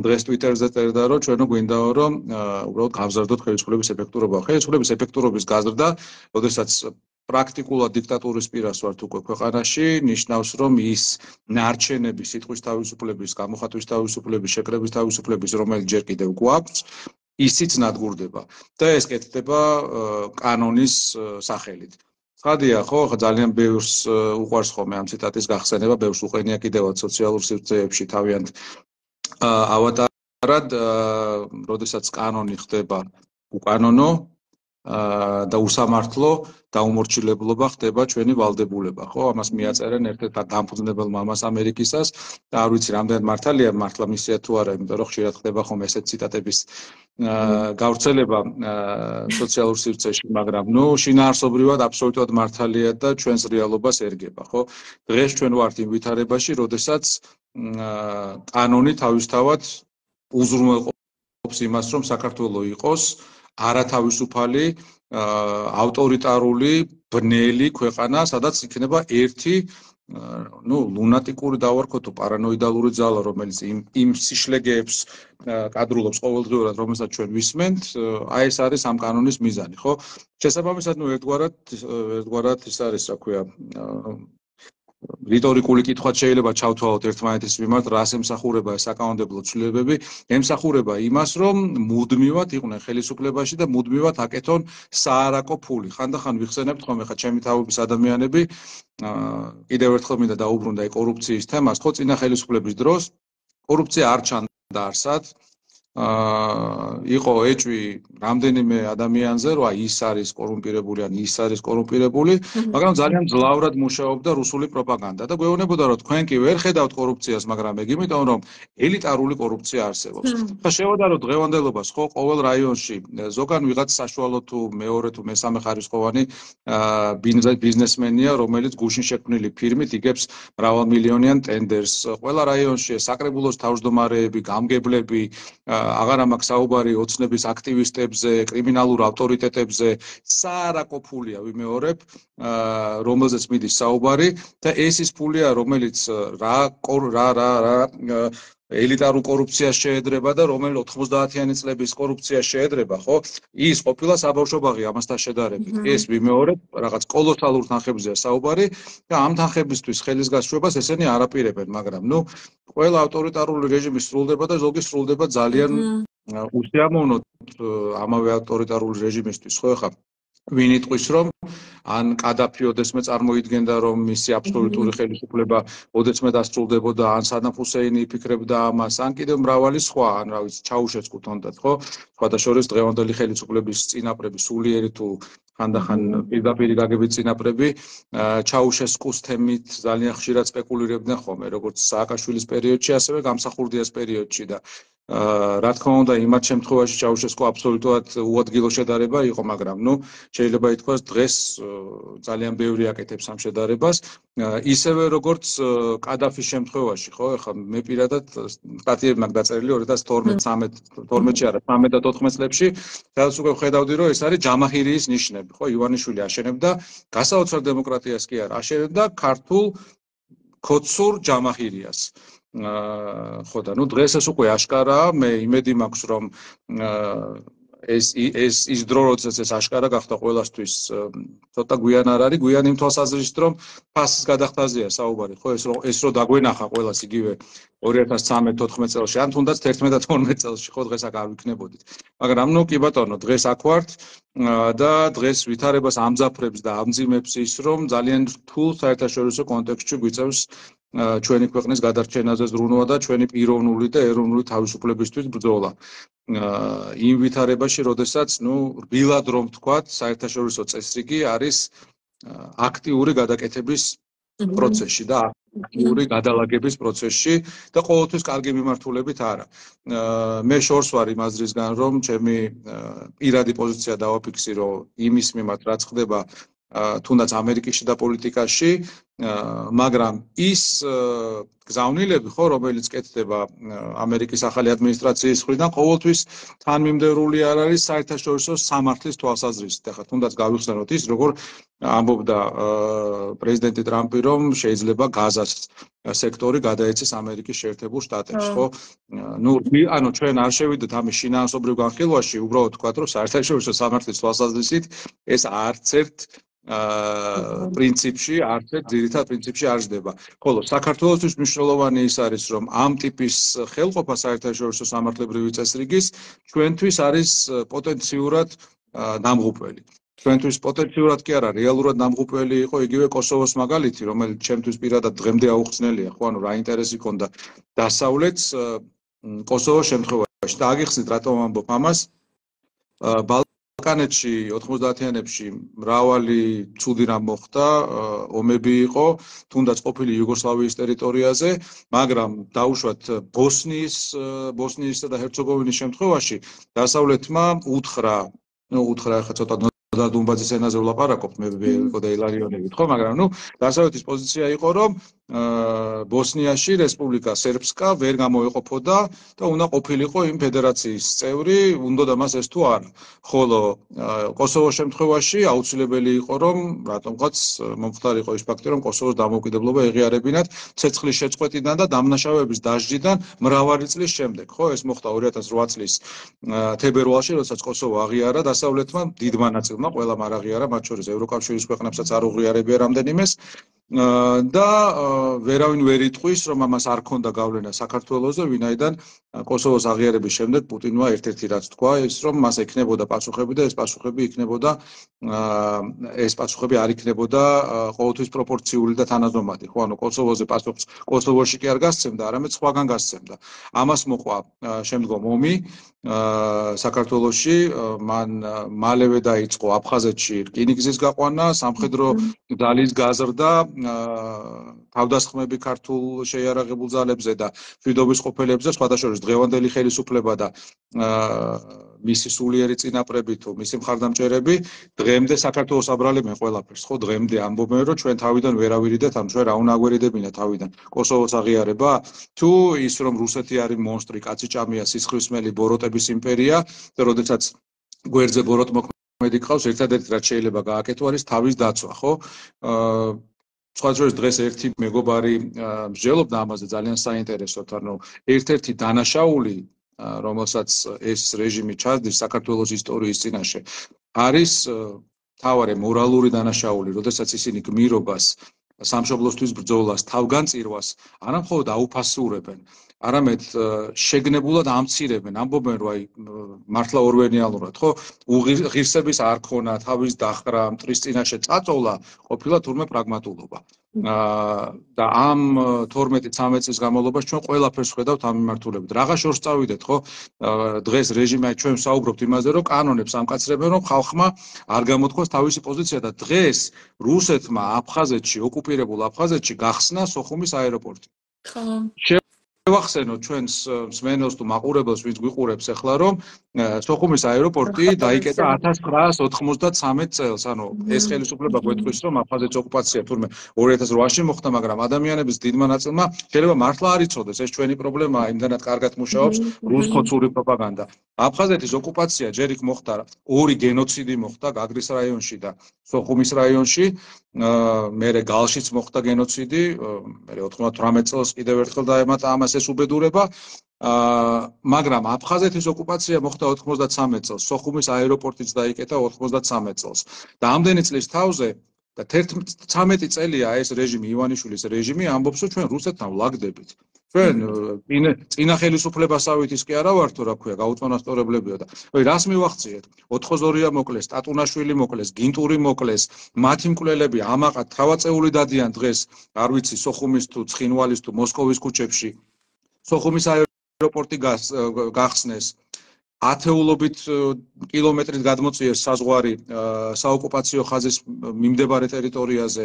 დღეს Twitter-ზე წერდა, რომ ჩვენო გვინდაო, რომ უბრალოდ გავზარდოთ ხელისუფლების ეფექტურობა. ხელისუფლების ეფექტურობის გაზრდა, როდესაც პრაქტიკულად დიქტატურის პირას ვართ უკვე ქვეყანაში, ნიშნავს, რომ ის ნარჩენები სიტყვის თავისუფლების, გამოხატვის თავისუფლების, შეკრების თავისუფლების, რომელიც ჯერ კიდევ გვაქვს, ისიც ნადგურდება და ეს კეთდება კანონის სახელით. ცხადია, ხო, ხა ძალიან ბევრს უყვარს ხოლმე ამ ციტატის გახსენება, ბევრს უყენია კიდევაც სოციალურ სივრცეებში თავიანთ ავატარად, როდესაც კანონი ხდება უკანონო და უსამართლო დაუმორჩილებლობა ხდება ჩვენი ვალდებულება, ხო? ამას მიაწერენ ერთ-ერთ დამფუძნებელ მამას ამერიკისას და არ ვიცი რამდენად მართალია, მართლა მისია თუ არა, იმიტომ რომ ხშირად ხდება ხოლმე ესეთ ციტატების გავრცელება სოციალურ სივრცეში, მაგრამ ნუ შინაარსობრივად აბსოლუტურად მართალია და ჩვენს რეალობას ერგება, ხო? დღეს ჩვენ ვართ იმ ვითარებაში, როდესაც კანონი თავისთავად უზრუნველყოფს იმას, რომ საქართველოს იყოს არათავისუფალი, ავტორიტარული, ბნელი ქვეყანა, სადაც იქნება ერთი, ლუნატიკური დავარქვა თუ პარანოიდალური ძალა, რომელიც იმ სიშლეგეებს კადრულობს ყოველდღიურად, რომელსაც ჩვენ ვისმენთ, აი ეს არის ამ კანონის მიზანი, ხო? შესაბამისად, ერთგვარად ის არის, რა ქვია, რიტორიკული კითხვაც შეიძლება ჩავთვალოთ ერთმანეთის მიმართ, რას ემსახურება ეს საკანონმდებლო ცვლილებები, ემსახურება იმას, რომ მუდმივად იყვნენ ხელისუფლებაში და მუდმივად აკეთონ საარაკო ფული. ხანდახან ვიხსენებთ ხოლმე ხა ჩემი თავების ადამიანები, კიდევ ერთხელ მინდა დაუბრუნდა კორუფციის თემას, ხო, წინა ხელისუფლების დროს კორუფცია არ ჩანდა არსად. იყო ეჭვი რამდენიმე ადამიანზე, რომ აი ის არის კორუმპირებული, ან ის არის კორუმპირებული, მაგრამ ძალიან ძლავრად მუშაობდა რუსული პროპაგანდა და გვეუბნებოდა, რომ თქვენ კი ვერ ხედავთ კორუფციას, მაგრამ ეგ იმიტომ, რომ ელიტარული კორუფცია არსებობს. ხა შევადაროთ დღევანდელობას, ხო, ყოველ რაიონში ზოგან ვიღაც საშუალო თუ მეორე თუ მესამე ხარისხოვანი ბიზნესმენია, რომელიც გუშინ შექმნილი ფირმით იგებს მრავალმილიონიან ტენდერს. ყველა რაიონში საკრებულოს თავმჯდომარეები, გამგებლები აღარ ამაქვს საუბარი ოცნების აქტივისტებზე, კრიმინალურ ავტორიტეტებზე, საარაკო ფულია ვიმეორებ, რომელზეც მიდის საუბარი და ეს ის ფულია, რომელიც რა ელიტარულ კორუფციას შეედრება და რომელიც 90-იანი წლების კორუფციას შეედრება, ხო? ის ყოფილა საბავშვო ბაღი ამასთან შედარებით. ეს ვიმეორებ, რაღაც კოლოსალურ თანხებზეა საუბარი და ამ თანხებისთვის ხელის გასშვებას ესენი არ აპირებენ, მაგრამ ყველა ავტორიტარული რეჟიმი სრულდება და ზოგი სრულდება ძალიან უსიამოვნოდ ამავე ავტორიტარული რეჟიმისთვის, ხო, ხა ვინ იტყვის, რომ ან კადაფი ოდესმე წარმოიდგენდა, რომ მისი აბსოლუტური ხელისუფლება ოდესმე დასრულდებოდა, ან სადამ ჰუსეინი იფიქრებდა ამას, ან კიდევ მრავალი სხვა, ან რა ვიცი, ჩაუშესკუ თონდაც, ხო? სხვადასხვა დღევანდელი ხელისუფლების წინაპრები, სულიერი თუ ხანდახან პირდაპირი გაგებით წინაპრები, ჩაუშესკუს თემით ძალიან ხშირად სპეკულირებდნენ ხოლმე, როგორც სააკაშვილის პერიოდში, ასევე გამსახურდიას პერიოდში და რა თქმა უნდა, იმათ შემთხვევაში ჩაუშესკუ აბსოლუტურად უადგილო შედარება იყო, მაგრამ შეიძლება ითქვას დღეს ძალიან ბევრი აკეთებს ამ შედარებას, ისევე როგორც კადაფის შემთხვევაში, ხო, ეხლა მე პირადად სტატიები მაქვს დაწერილი 2012-13-ში არა, 13 და 14 წლებში, სადაც უკვე ვხედავდი, რომ ეს არის ჯამაჰირიის ნიშნები, ხო, ივანიშვილი აშენებდა გასაოცარ დემოკრატიას კი არა, აშენებდა ქართულ ქოცურ ჯამაჰირიას. ხო და დღეს ეს უკვე აშკარაა, მე იმედი მაქვს, რომ ის დრო, როდესაც ეს აშკარა გახდა ყველასთვის, ცოტა გვიან არ არის, გვიან იმ თვალსაზრისით, რომ ფასის გადახდაზეა საუბარი, ხო, ეს რო დაგვენახა ყველას იგივე 2013-14 წელს, ან თუნდაც 11-12 წელს, ხო, დღეს აქ არ ვიქნებოდით. მაგრამ ნუ კი ბატონო, დღეს აქ ვართ და დღეს ვითარებას ამძაფრებს და ამძიმებს ის, რომ ძალიან რთულ საერთაშორისო კონტექსტში გვიწევს ჩვენი ქვეყნის გადარჩენაზე ზრუნვა და ჩვენი პიროვნული და ეროვნული თავისუფლებისთვის ბრძოლა. იმ ვითარებაში, როდესაც, რბილად რომ ვთქვათ, საერთაშორისო წესრიგი არის აქტიური გადაკეთების პროცესში და აქტიური გადალაგების პროცესში და ყოველთვის კარგი მიმართულებით არა. მე შორს ვარ იმ აზრისგან, რომ ჩემი პირადი პოზიცია დავაფიქსირო იმის მიმართ, რაც ხდება თუნდაც ამერიკაში და პოლიტიკაში, მაგრამ ის გზავნილები, ხო, რომელიც კეთდება ამერიკის ახალი ადმინისტრაციის მხრიდან, ყოველთვის თანმიმდევრული არ არის საერთაშორისო სამართლის თვალსაზრისით. ახლა თუნდაც გავიხსენოთ ის, როგორ ამბობდა პრეზიდენტი ტრამპი, რომ შეიძლება გაზას სექტორი გადაეცეს ამერიკის შეერთებულ შტატებს, ხო? ანუ ჩვენ არ შევიდეთ ამის შინაარსობრივ განხილვაში, უბრალოდ ვთქვათ, რომ საერთაშორისო სამართლის თვალსაზრისით ეს არც ერთ პრინციპში, არც ერთ ძირითად პრინციპში არ ჯდება. ხოლო საქართველოსთვის მნიშვნელოვანი ის არის, რომ ამ ტიპის ხელყოფა საერთაშორისო სამართლებრივი წესრიგის ჩვენთვის არის პოტენციურად დამღუპველი. ჩვენთვის პოტენციურად კი არა, რეალურად დამღუპველი იყო იგივე კოსოვოს მაგალითი, რომელიც ჩემთვის პირადად დღემდე აუხსნელია, ხო, ანუ რა ინტერესი ჰქონდა დასავლეთს კოსოვოს შემთხვევაში. და აგიხსნით, რატომ ვამბობ ამას? ბალკანეთში 90-იანებში მრავალი ცუდი რამ მოხდა, ომები იყო, თუნდაც ყოფილი იუგოსლავიის ტერიტორიაზე, მაგრამ დაუშვათ ბოსნიისა და ჰერცეგოვინის შემთხვევაში დასავლეთმა უთხრა ახლა ცოტა დუმბაძის ენაზე ვლაპარაკობთ, მე და ილარიონებით, ხო, მაგრამ დასავლეთის პოზიცია იყო, რომ ბოსნიაში რესპუბლიკა სერბსკა ვერ გამოეყოფოდა და უნდა ყოფილიყო იმ ფედერაციის წევრი, უნდოდა მას ეს თუ არა. ხოლო კოსოვოს შემთხვევაში აუცილებელი იყო, რომ რატომღაც მომხდარიყო ის ფაქტი, რომ კოსოვოს დამოუკიდებლობა ეღიარებინათ ცეცხლის შეწყვეტიდან და დამნაშავეების დასჯიდან მრავალი წლის შემდეგ. ხო, ეს მოხდა 2008 წლის თებერვალში, როდესაც კოსოვო აღიარა დასავლეთმა, დიდმა ნაწილმა, ყველამ არ აღიარა, მათ შორის ევროკავშირის ქვეყნებსაც არ უღიარებია რამდენიმეს. და ვერავინ ვერ იტყვის, რომ ამას არ ქონდა გავლენა საქართველოზე, ვინაიდან კოსოვოს აღიარების შემდეგ პუტინმა ერთ-ერთი რაც თქვა, ის რომ მას ექნებოდა პასუხები და ეს პასუხები არ იქნებოდა ყოველთვის პროპორციული და თანაზომადი. ხო, ანუ კოსოვოზე პასუხს კოსოვოში კი არ გასცემდა, არამედ სხვაგან გასცემდა. ამას მოყვა შემდგომ ომი საქართველოში, მან მალევე დაიწყო აფხაზეთში რკინიგზის გაყვანა, სამხედრო ძალის გაზრდა, თავდასხმები ქართულ შეიარაღებულ ძალებზე და მშვიდობის ყოფილებზე, სხვათა შორის დღევანდელი ხელისუფლება და მისი სულიერი წინაპრები თუ მისი მხარდამჭერები დღემდე საქართველოს აბრალებენ ყველაფერს, ხო, დღემდე ამბობენ, რომ ჩვენ თავიდან ვერ ავირიდეთ, ან ჩვენ რა უნდა აგვერიდებინა თავიდან კოსოვოს აღიარება, თუ ის რომ რუსეთი არის მონსტრი, კაციჭამია, სისხლისმელი ბოროტების იმპერია და როდესაც გვერდზე ბოროტმოქმედი ყავს, ერთადერთი რაც შეიძლება გააკეთო არის თავის დაცვა, ხო? სხვათა შორის დღეს ერთი მეგობარი მსჯელობდა ამაზე ძალიან საინტერესოდ, ანუ ერთ-ერთი დანაშაული, რომელსაც ეს რეჟიმი ჩაძდის საქართველოს ისტორიის წინაშე, არის მთავარი მორალური დანაშაული, როდესაც ისინი გმირობას, სამშობლოსთვის ბრძოლას, თავგანწირვას არა მხოლოდ აუფასურებენ, არამედ შეგნებულად ამცირებენ, ამბობენ, რომ აი მართლა ორვენიალურად, ხო, ღირსების არქონა, თავის დახრა, მტრის წინაშე წაწოლა ყოფილა თურმე პრაგმატულობა. და ამ 12-13 წლის განმავლობაში ჩვენ ყველაფერს ხედავთ ამ მიმართულებით. რაღა შორს წავიდეთ, ხო? დღეს რეჟიმი ჩვენ საუბრობთ იმაზე, რომ კანონებს ამკაცრებენ, რომ ხალხმა არ გამოთქვას თავისი პოზიცია და დღეს რუსეთმა აფხაზეთში, ოკუპირებულ აფხაზეთში გახსნა სოხუმის აეროპორტი. ხო. შევახსენოთ ჩვენს მსმენელს თუ მაყურებელს, ვინც გვიყურებს ახლა, რომ სოხუმის აეროპორტი დაიკეტა 1993 წელს, ანუ ეს ხელისუფლება გვეტყვის, რომ აფხაზეთის ოკუპაცია თურმე 2008-ში მოხდა, მაგრამ ადამიანების დიდმა ნაწილმა შეიძლება მართლა არ იცოდეს, ეს ჩვენი პრობლემაა, იმდანაც კარგად მუშაობს რუსხოცური პროპაგანდა. აფხაზეთის ოკუპაცია ჯერ იქ მოხდა, ორი გენოციდი მოხდა გაგრის რაიონში და სოხუმის რაიონში, მერე გალშიც მოხდა გენოციდი, მერე 98 წელს კიდევ ერთხელ დაემატა ამას ეს უბედურება. მაგრამ აფხაზეთის ოკუპაცია მოხდა 93 წელს, სოხუმის აეროპორტიც დაიკეტა 93 წელს. და ამდენი წლის თავზე და 13 წელია ეს რეჟიმი, ივანიშვილის რეჟიმი ამბობს, რომ ჩვენ რუსეთთან ვლაგდებით. ჩვენ წინა ხელისუფლებასავითის კი არა ვართ, რა ქვია, გაუწონასწორებლებია და რას მივახციეთ? 82-ია მოკლეს, ტატუნაშვილი მოკლეს, გინტური მოკლეს, მათი მკვლელები ამაყად თავაწეული დადიან დღეს, არ ვიცი, სოხუმის თუ ცხინვალის თუ მოსკოვის ქუჩებში. სოხუმის აეროპორტი გახსნეს. ათეულობით კილომეტრით გადმოწიეს საზღვარი საოკუპაციო ხაზის მიმდებარე ტერიტორიაზე.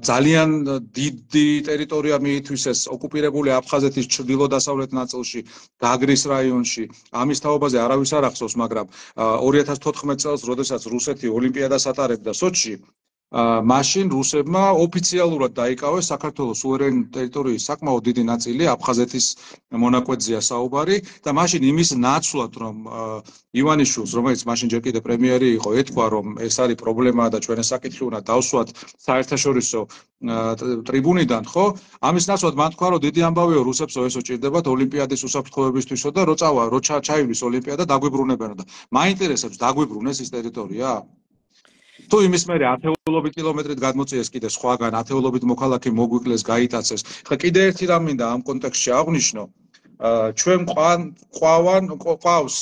ძალიან დიდი ტერიტორია მიითვისეს ოკუპირებული აფხაზეთის ჩრდილო-დასავლეთ ნაწილში, გაგრის რაიონში. ამის თაობაზე არავის არ ახსოვს, მაგრამ 2014 წელს, როდესაც რუსეთი ოლიმპიადას ატარებდა სოჩში, მაშინ რუსებმა ოფიციალურად დაიკავეს საქართველოს სუვერენი ტერიტორიის საკმაოდ დიდი ნაწილი, აფხაზეთის მონაკვეთზეა საუბარი და მაშინ იმის ნაცვლად, რომ ივანიშვილს, რომელიც მაშინ ჯერ კიდევ პრემიერი იყო, ეთქვა, რომ ეს არის პრობლემა და ჩვენ ეს საკითხი უნდა დავსვათ საერთაშორისო ტრიბუნიდან, ხო? ამის ნაცვლად მან თქვა, რომ დიდი ამბავიო, რუსებსო ესო ჭირდებათ ოლიმპიადის უსაფრთხოებისთვისო და რო ჩაივლის ოლიმპიადა დაგვიბრუნებენო და მაინტერესებს დაგვიბრუნეს ის ტერიტორია? თუ იმის მერე ათეულობით კილომეტრით გადმოწიეს კიდე სხვაგან, ათეულობით მოქალაქე მოგვიკლეს, გაიტაცეს. ხა კიდე ერთი რამ მინდა ამ კონტექსტში აღვნიშნო. ჩვენ ყავს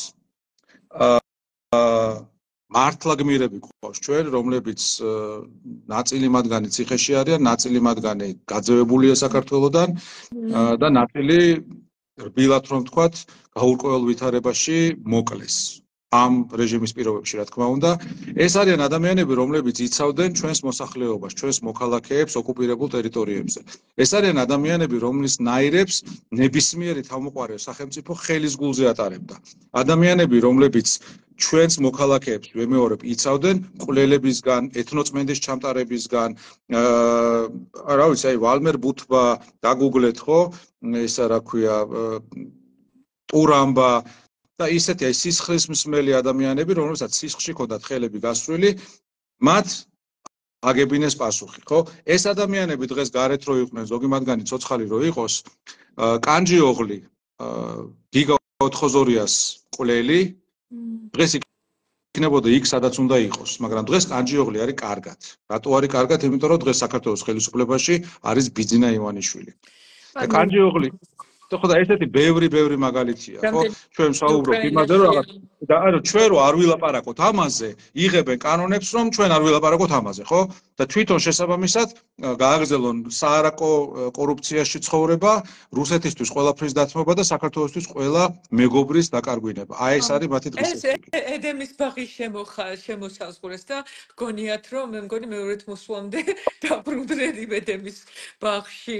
მართლა გმირები ყავს ჩვენ, რომლებიც ნაწილი მათგანი ციხეში არიან, ნაწილი მათგანი გაძევებულია საქართველოდან და ნაწილი რბილად რომ ვთქვათ, გაურკვეველ ვითარებაში მოკლეს. ამ რეჟიმის პირობებში, რა თქმა უნდა, ეს არიან ადამიანები, რომლებიც იცავდნენ ჩვენს მოსახლეობას, ჩვენს მოქალაქეებს ოკუპირებულ ტერიტორიებზე. ეს არიან ადამიანები, რომლის ნაირებს ნებისმიერი თავმოყარე სახელმწიფო ხელის გულზე ატარებდა. ადამიანები, რომლებიც ჩვენს მოქალაქეებს, ვემეორებ, იცავდნენ მკვლელებისგან, ეთნოწმენდის ჩამტარებისგან, რა ვიცი, აი ვალმერ ბუთბა, დაგუგლეთ, ხო? ესა რა ქვია, ტურამბა და ისეთი აი სისხლის მსმელი ადამიანები, რომელსაც სისხლში ჰქონდათ ხელები გასწრილი, მათ აგებინეს პასუხი, ხო? ეს ადამიანები დღეს გარეთ რო იყვნენ, ზოგი მათგანი ცოცხალი რო იყოს, კანჯი ოღლი, გიგა ოთხოზორიას მკვლელი, დღეს იქნებოდა იქ, სადაც უნდა იყოს, მაგრამ დღეს კანჯი ოღლი არის კარგად. რატო არის კარგად? იმიტომ რომ დღეს საქართველოს ხელისუფლებაში არის ბიძინა ივანიშვილი. და კანჯი ოღლი ხო და ესეთი ბევრი მაგალითია, ხო? ჩვენ ვსაუბრობთ იმაზე, რომ და ანუ ჩვენ რო არ ვილაპარაკოთ ამაზე, იღებენ კანონებს, რომ ჩვენ არ ვილაპარაკოთ ამაზე, ხო? და თვითონ შესაბამისად გააგრძელონ საარაკო კორუფციაში ცხოვრება, რუსეთისთვის ყველაფრის დათმობა და საქართველოსთვის ყველა მეგობრის დაკარგვინება. აი ეს არის მათი დღის ეს ედემის ბაღის შემოსაზღვრეს და გონიათ, რომ მე მგონი მეორედ მოსვლამდე დაბრუნდნენ ედემის ბაღში.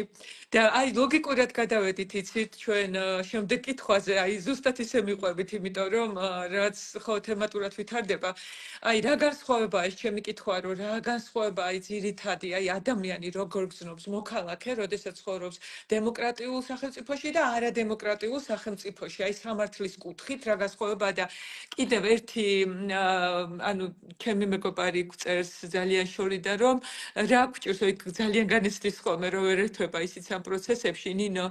და აი ლოგიკურად გადავედით, იცით, ჩვენ შემდეგ კითხვაზე, აი ზუსტად ისე მიყვებით, იმიტომ რომ რაც ხო თემატურად ვითარდება, აი რა განსხვავებაა ეს ჩემი კითხვა, რომ რა განსხვავებაა აი ძირითადი, აი ადამიანი როგორ გზნობს მოქალაქე, როდესაც ცხოვრობს დემოკრატიულ სახელმწიფოში და არადემოკრატიულ სახელმწიფოში, აი სამართლის კუთხით რა განსხვავებაა და კიდევ ერთი ანუ ჩემი მეგობარი გვწერს ძალიან შორიდან, რომ რა გვჭირს, იქ ძალიან განიცდის ხოლმე, რომ ვერ ერთვება ისიც ამ პროცესებში, ნინო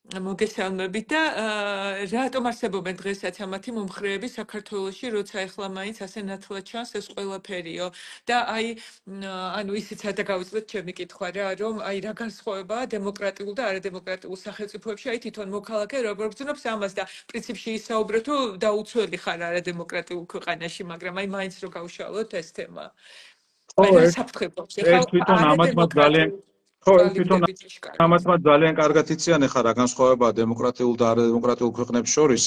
მოგესალმებით და რატომ არსებობენ დღესაც ამათი მომხრეები საქართველოში, როცა ახლა მაინც ასე ნათლად ჩანს ეს ყველაფერიო და აი ანუ ისიც არ დაგავიწყდეთ ჩემი კითხვა რა, რომ აი რა განსხვავებაა დემოკრატიულ და არადემოკრატიულ სახელმწიფოებში, აი თვითონ მოქალაქე როგორ გრძნობს ამას და პრინციპში ისაუბრე თუ დაუცველი ხარ არადემოკრატიულ ქვეყანაში, მაგრამ აი მაინც რო გავშალოთ ეს თემა. აი რა საფრთხებობს? ეხლა თვითონ ამათმა ძალიან ხო, თვითონ ამათმა ძალიან კარგად იციან ახლა რა განსხვავებაა დემოკრატიულ და არადემოკრატიულ ქვეყნებს შორის.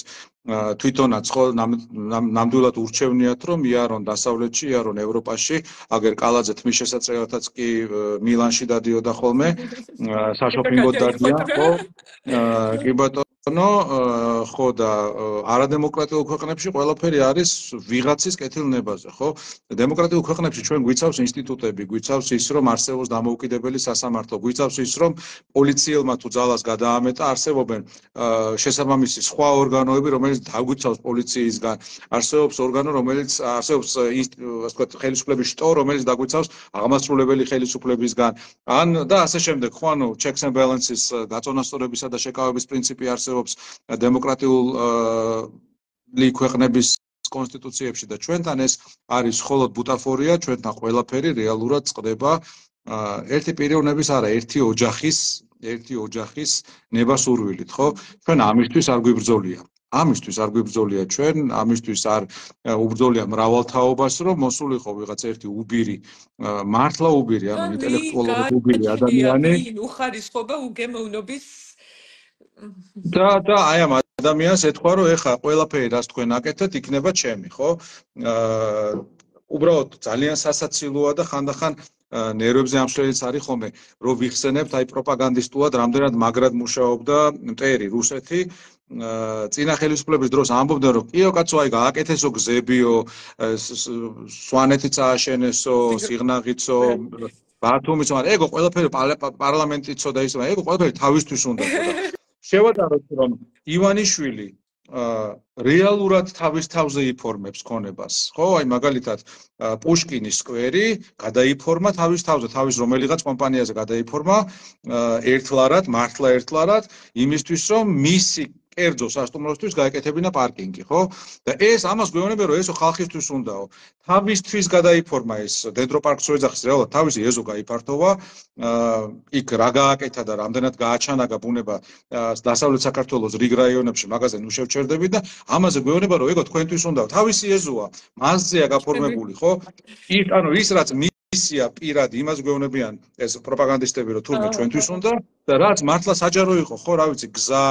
თვითონაც ხო ნამდვილად ურჩევნიათ, რომ იარონ დასავლეთში, იარონ ევროპაში, აგერ კალაძე თმის შესაძლებლადაც კი მილანში დადიოდა ხოლმე, საშოპინგოდ დადიან, ხო? კი ბატონო, ხო და არადემოკრატიულ ქვეყნებში ყველაფერი არის ვიღაცის კეთილნებაზე, ხო? დემოკრატიულ ქვეყნებში ჩვენ გვიცავს ინსტიტუტები, გვიცავს ის, რომ არსებობს დამოუკიდებელი სასამართლო, გვიცავს ის, რომ პოლიციელმა თუ ძალას გადაამეტა, არსებობენ შესაბამისი სხვა ორგანოები, რომელიც დაგვიცავს პოლიციისგან, არსებობს ორგანო, რომელიც არსებობს ასე ვთქვათ, ხელისუფლების შტო, რომელიც დაგვიცავს აღმასრულებელი ხელისუფლებისგან, ან და ასე შემდეგ, ხო, ანუ checks and balances, გაწონასწორებისა და შეკავების პრინციპი არსებობს არსებობს დემოკრატიული ქვეყნების კონსტიტუციებში და ჩვენთან ეს არის მხოლოდ ბუტაფორია, ჩვენთან ყველაფერი რეალურად წყდება ერთი პიროვნების არა, ერთი ოჯახის ნებასურვილით, ხო? ჩვენ ამისთვის არ გვიბრძოლია. ამისთვის არ გვიბრძოლია ჩვენ, ამისთვის არ უბრძოლია მრავალთაობას, რომ მოსულიყო ვიღაც ერთი უბირი, მართლა უბირი, ანუ ინტელექტუალურად უბირი ადამიანი. ვინ უხარისხობა უგემოვნობის და აი ამ ადამიანს ეთქვა, რომ ეხა ყველაფერი რაც თქვენ აკეთეთ, იქნება ჩემი, ხო? უბრალოდ ძალიან სასაცილოა და ხანდახან ნერვებზე ამშლელიც არის ხოლმე, რომ ვიხსენებთ აი პროპაგანდისტულად რამდენად მაგრად მუშაობდა მტერი რუსეთი წინა ხელისუფლების დროს ამბობდა რომ კიო კაცო აი გააკეთესო გზებიო სვანეთი წააშენესო სიღნაღიცო ბათუმიც მაგრამ ეგო ყველაფერი პარლამენტიცო და ისე ეგო ყველაფერი თავისთვის უნდა შევადაროთ რომ ივანიშვილი რეალურად თავის თავზე იფორმებს ქონებას ხო აი მაგალითად პუშკინის სკვერი გადაიფორმა თავის თავზე თავის რომელიღაც კომპანიაზე გადაიფორმა ერთლარად მართლა ერთლარად იმისთვის რომ მისი კერძო სასტუმროსთვის გაეკეთებინა პარკინგი, ხო? და ეს ამას გვეუბნება, რომ ესო ხალხისთვის უნდაო. თავისთვის გადაიფორმა ეს დენდროპარკს რო ეძახის, რეალურად თავისი ეზო გაიფართოვა, იქ რა გააკეთა და რამდენად გააჩანაგა ბუნება დასავლეთ საქართველოს რიგ რაიონებში, მაგაზე ნუ შევჩერდებით და ამაზე გვეუბნება, რომ ეგო თქვენთვის უნდაო. თავისი ეზოა, მასზეა გაფორმებული, ხო? ის რაც მისია პირადი, იმას გვეუბნებიან ეს პროპაგანდისტები, რომ თურმე ჩვენთვის უნდა და რაც მართლა საჯარო იყო, ხო, რა ვიცი, გზა,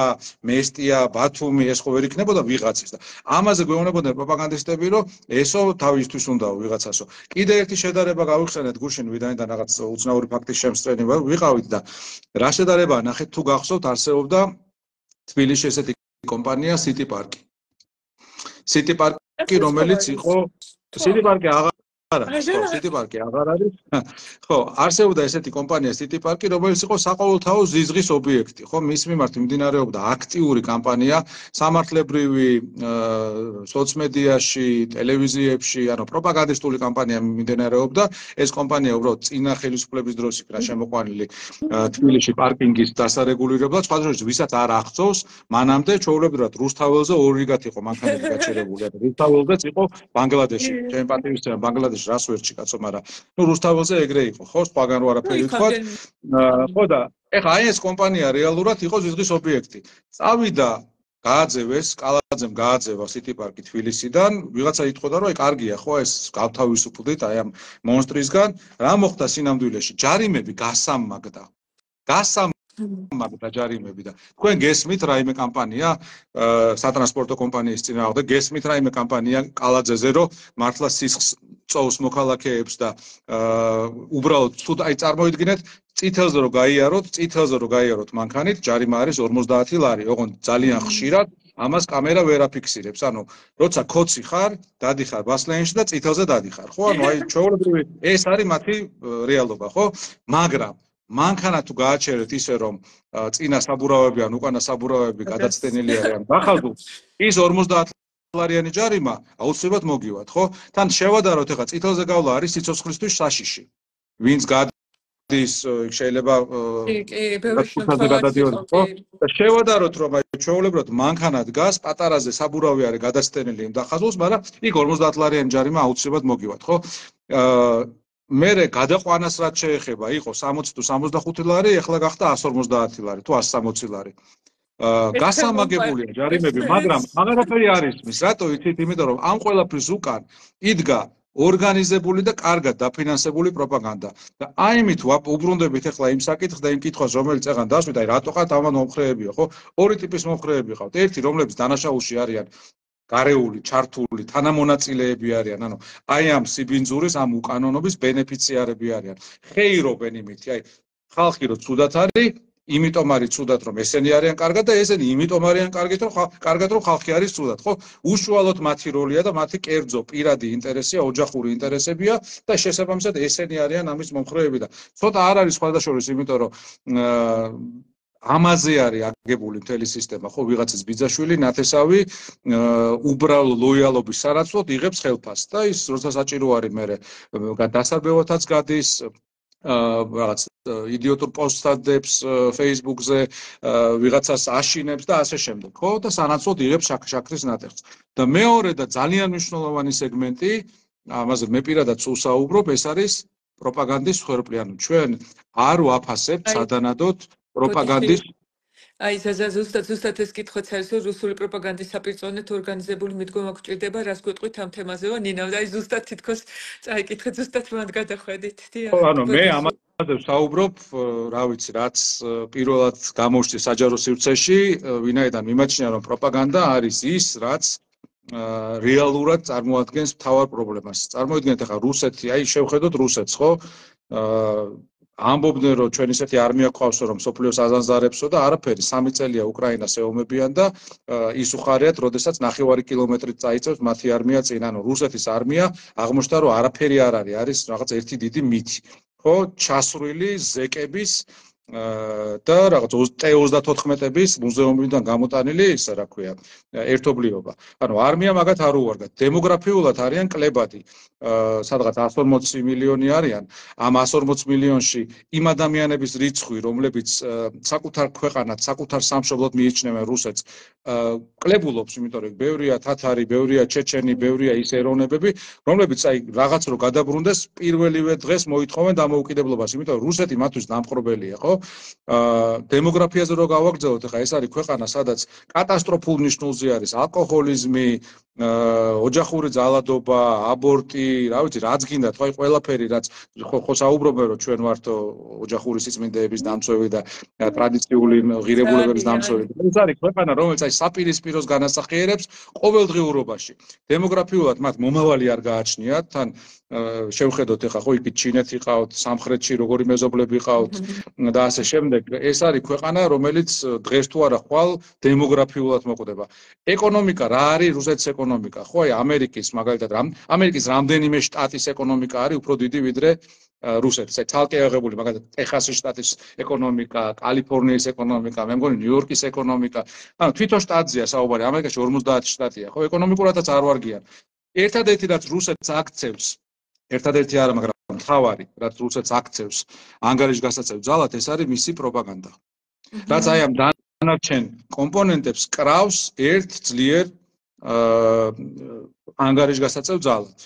მესტია, ბათუმი, ეს ხო ვერ იქნებოდა ვიღაცის და ამაზე გვეუბნებოდნენ პროპაგანდისტები, რომ ესო თავისთვის უნდაო ვიღაცასო. კიდე ერთი შედარება გავიხსენეთ გუშინ ვიდანიდან რაღაც უცნაური ფაქტის შემსწრენი ვიყავით და რა შედარებაა ნახეთ თუ გახსოვთ არსებობდა თბილისში ესეთი კომპანია City Park. City Park რომელიც იყო City Park City Park აღარ არის. ხო, არსებობდა ესეთი კომპანია City Park, რომელიც იყო საყოველთაო ზიზღის ობიექტი, ხო, მის მიმართ მიმდინარეობდა აქტიური კამპანია სამართლებრივი სოციმედიაში, ტელევიზიებში, ანუ პროპაგანდისტული კამპანია მიმდინარეობდა. ეს კომპანია უბრალოდ წინა ხელისუფლების დროს იქნა შემოყვანილი თბილისში პარკინგის დასარეგულირებლად, სხვადასხვა ვისაც არ აღწევს, მანამდე ჩვეულებრივად რუსთაველზე ორიგად იყო მანქანები გაჩერებული. რუსთაველზეც იყო ბანგლადეში, ჩემი პატივისცემა ბანგლადეში რას ვერჩი კაცო, მაგრამ ნუ რუსთაველზე ეგრე იყო, ხო, სხვაგან რო არაფერი ვთქვა. ხო და ეხა აი ეს კომპანია რეალურად იყო ზიზღის ობიექტი. წავიდა, გააძევეს, კალაძემ გააძევა City Park თბილისიდან, ვიღაცა იტყოდა რომ აი კარგია, ხო, ეს გავთავისუფლდით აი ამ მონსტრისგან. რა მოხდა სინამდვილეში? ჯარიმები გასამაგდა. მაგდა ჯარიმები და თქვენ გესმით რაიმე კამპანია სატრანსპორტო კომპანიის წინააღმდეგ გესმით რაიმე კამპანია კალაძეზე რომ მართლა სისხლს წოვს მოქალაქეებს და უბრალოდ თუ აი წარმოიდგინეთ წითელზე რომ გაიაროთ მანქანით ჯარიმა არის 50 ლარი ოღონდ ძალიან ხშირად ამას კამერა ვერ აფიქსირებს ანუ როცა ქოცი ხარ დადიხარ ბასლენში და წითელზე დადიხარ ხო ანუ აი ჩვეულებრივი ეს არის მათი რეალობა ხო მაგრამ მანქანა თუ გააჩერეთ ისე რომ წინა საბურავები ან უკანა საბურავები გადაცდენილი არიან დახალდულ ის 50 ლარიანი ჯარიმა აუცილებლად მოგივათ ხო თან შევადაროთ ეხა წითელზე გავლა არის სიცოცხლისთვის საშიში ვინც გადის შეიძლება და შევადაროთ რომ ჩვეულებრივად მანქანა დგას პატარაზე საბურავი არის გადაცდენილი იმ დახაზულს მაგრამ იქ 50 ლარიანი ჯარიმა აუცილებლად მოგივათ ხო მერე გადაყვანას რაც შეეხება იყო 60 თუ 65 ლარი, ეხლა გახდა 150 ლარი თუ 160 ლარი. გასამაგებულია ჯარიმები, მაგრამ აღარაფერი არ ისმის. რატო იცით? იმიტომ რომ ამ ყველაფრის უკან იდგა ორგანიზებული და კარგად დაფინანსებული პროპაგანდა. და აი მით უბრუნდებით ეხლა იმ საკითხს და იმ კითხვას, რომელიც წეგან დასვით, აი რატოღაც ამან მომხრეებია, ხო? ორი ტიპის მომხრეები ყავთ. ერთი, რომლებიც დანაშაულში არიან გარეული, ჩართული, თანამონაწილეები არიან, ანუ აი ამ სიბინძურის, ამ უკანონობის ბენეფიციარები არიან. ხეირობენ იმით, აი ხალხი რო ცუდად არის, იმიტომ არის ცუდად, რომ ესენი არიან კარგად და ესენი იმიტომ არიან კარგად, რომ ხალხი არის ცუდად, ხო? უშუალოდ მათი როლია და მათი კერძო პირადი ინტერესია, ოჯახური ინტერესებია და შესაბამისად ესენი არიან ამის მომხრეები და ცოტა არ არის სხვადასხვა, იმიტომ რომ ამაზე არის აგებული მთელი სისტემა, ხო, ვიღაცის ბიძაშვილი, ნათესავი, უბრალო ლოიალობის სარაცვლოდ იღებს ხელფასს და ის როცა საჭირო არის მერე დასარბევათაც გადის რაღაც იდიოტურ პოსტადებს Facebook-ზე, ვიღაცას აშინებს და ასე შემდეგ, ხო? და სანაცვლოდ იღებს შაქრის ნატეხს. და მეორე და ძალიან მნიშვნელოვანი სეგმენტი, ამაზე მე პირადად ვსაუბრობ, ეს არის პროპაგანდის მსხვერპლი. ანუ ჩვენ არ ვაფასებთ სადანადოდ პროპაგანდის აი ზუსტად ეს კითხვაც არის, რომ რუსული პროპაგანდის საპირწონეთ ორგანიზებული მიდგომა გვჭირდება, რას გვეტყვით ამ თემაზეო, ნინა, და აი ზუსტად თითქოს წაიკითხეთ, ზუსტად მანდ გადახვედით. ხო, ანუ მე ამაზე ვსაუბრობ, რა ვიცი, რაც პირველად გამოჩნდა საჯარო სივრცეში, ვინაიდან მიმაჩნია, რომ პროპაგანდა არის ის, რაც რეალურად წარმოადგენს მთავარ პრობლემას. წარმოიდგინეთ ახლა რუსეთი, აი შევხედოთ რუსეთს, ხო? ამბობდნენ, რომ ჩვენ ისეთი არმია გვყავსო, რომ სოფლიოს აზანზარებსო და არაფერი, 3 წელია უკრაინას ეომებიან და ის უხარიათ, როდესაც 9 კილომეტრით წაიწევს მათი არმია წინ. ანუ რუსეთის არმია აღმოჩნდა, რომ არაფერი არ არის რაღაც ერთი დიდი მითი. ხო, ჩასრული ზეკების და რაღაც T-34-ების მუზეუმიდან გამოტანილი, ისა რა ქვია, ერთობლიობა. ანუ არმია მაგათ არ უვარგათ. დემოგრაფიულად არიან კლებადი. სადღაც 140 მილიონი არიან. ამ 140 მილიონში იმ ადამიანების რიცხვი, რომლებიც საკუთარ ქვეყანად, საკუთარ სამშობლოდ მიიჩნევენ რუსეთს, კლებულობს, იმიტომ რომ ბევრია თათარი, ბევრია ჩეჩენი, ბევრია ის ეროვნებები, რომლებიც აი რაღაც რო გადაბრუნდეს, პირველივე დღეს მოითხოვენ დამოუკიდებლობას, იმიტომ რომ რუსეთი მათთვის დამპყრობელია, ხო? დემოგრაფიაზე რო გავაგრძელოთ, ახლა ეს არის ქვეყანა, სადაც კატასტროფულ ნიშნულზე არის ალკოჰოლიზმი, ოჯახური ძალადობა, აბორტი, რა ვიცი, რაც გინდათ, ხო, ყველაფერი, რაც ხო საუბრობენ, რომ ჩვენ ვართ ოჯახური სიწმინდეების დამცველი და ტრადიციული ღირებულებების დამცველი. ეს არის ქვეყანა, რომელიც აი საპირისპიროს განასახიერებს ყოველდღიურობაში. დემოგრაფიულად მათ მომავალი არ გააჩნიათ, თან შევხედოთ ახლა ხო იქით ჩინეთი ყავთ, სამხრეთში როგორი მეზობლები ყავთ და ასე შემდეგ. ეს არის ქვეყანა, რომელიც დღეს თუ არა ხვალ დემოგრაფიულად მოკვდება. ეკონომიკა რა არის რუსეთის ეკონომიკა? ხო, აი ამერიკის მაგალითად ამერიკის რამდენიმე შტატის ეკონომიკა არის უფრო დიდი ვიდრე რუსეთის. აი ცალკე აღებული მაგალითად ტეხასის შტატის ეკონომიკა, კალიფორნიის ეკონომიკა, მე მგონი ნიუ-იორკის ეკონომიკა. ანუ თვითონ შტატზეა საუბარი, ამერიკაში 50 შტატია, ხო, ეკონომიკურადაც არ ვარგიან. ერთადერთი რაც რუსეთს აქცევს, ერთადერთი არა, მაგრამ მთავარი, რაც რუსეთს აქცევს ანგარიშგასაწევ ძალად, ეს არის მისი პროპაგანდა. რაც აი ამ დანარჩენ კომპონენტებს კრავს ერთ ძლიერ ანგარიშგასაწევ ძალად.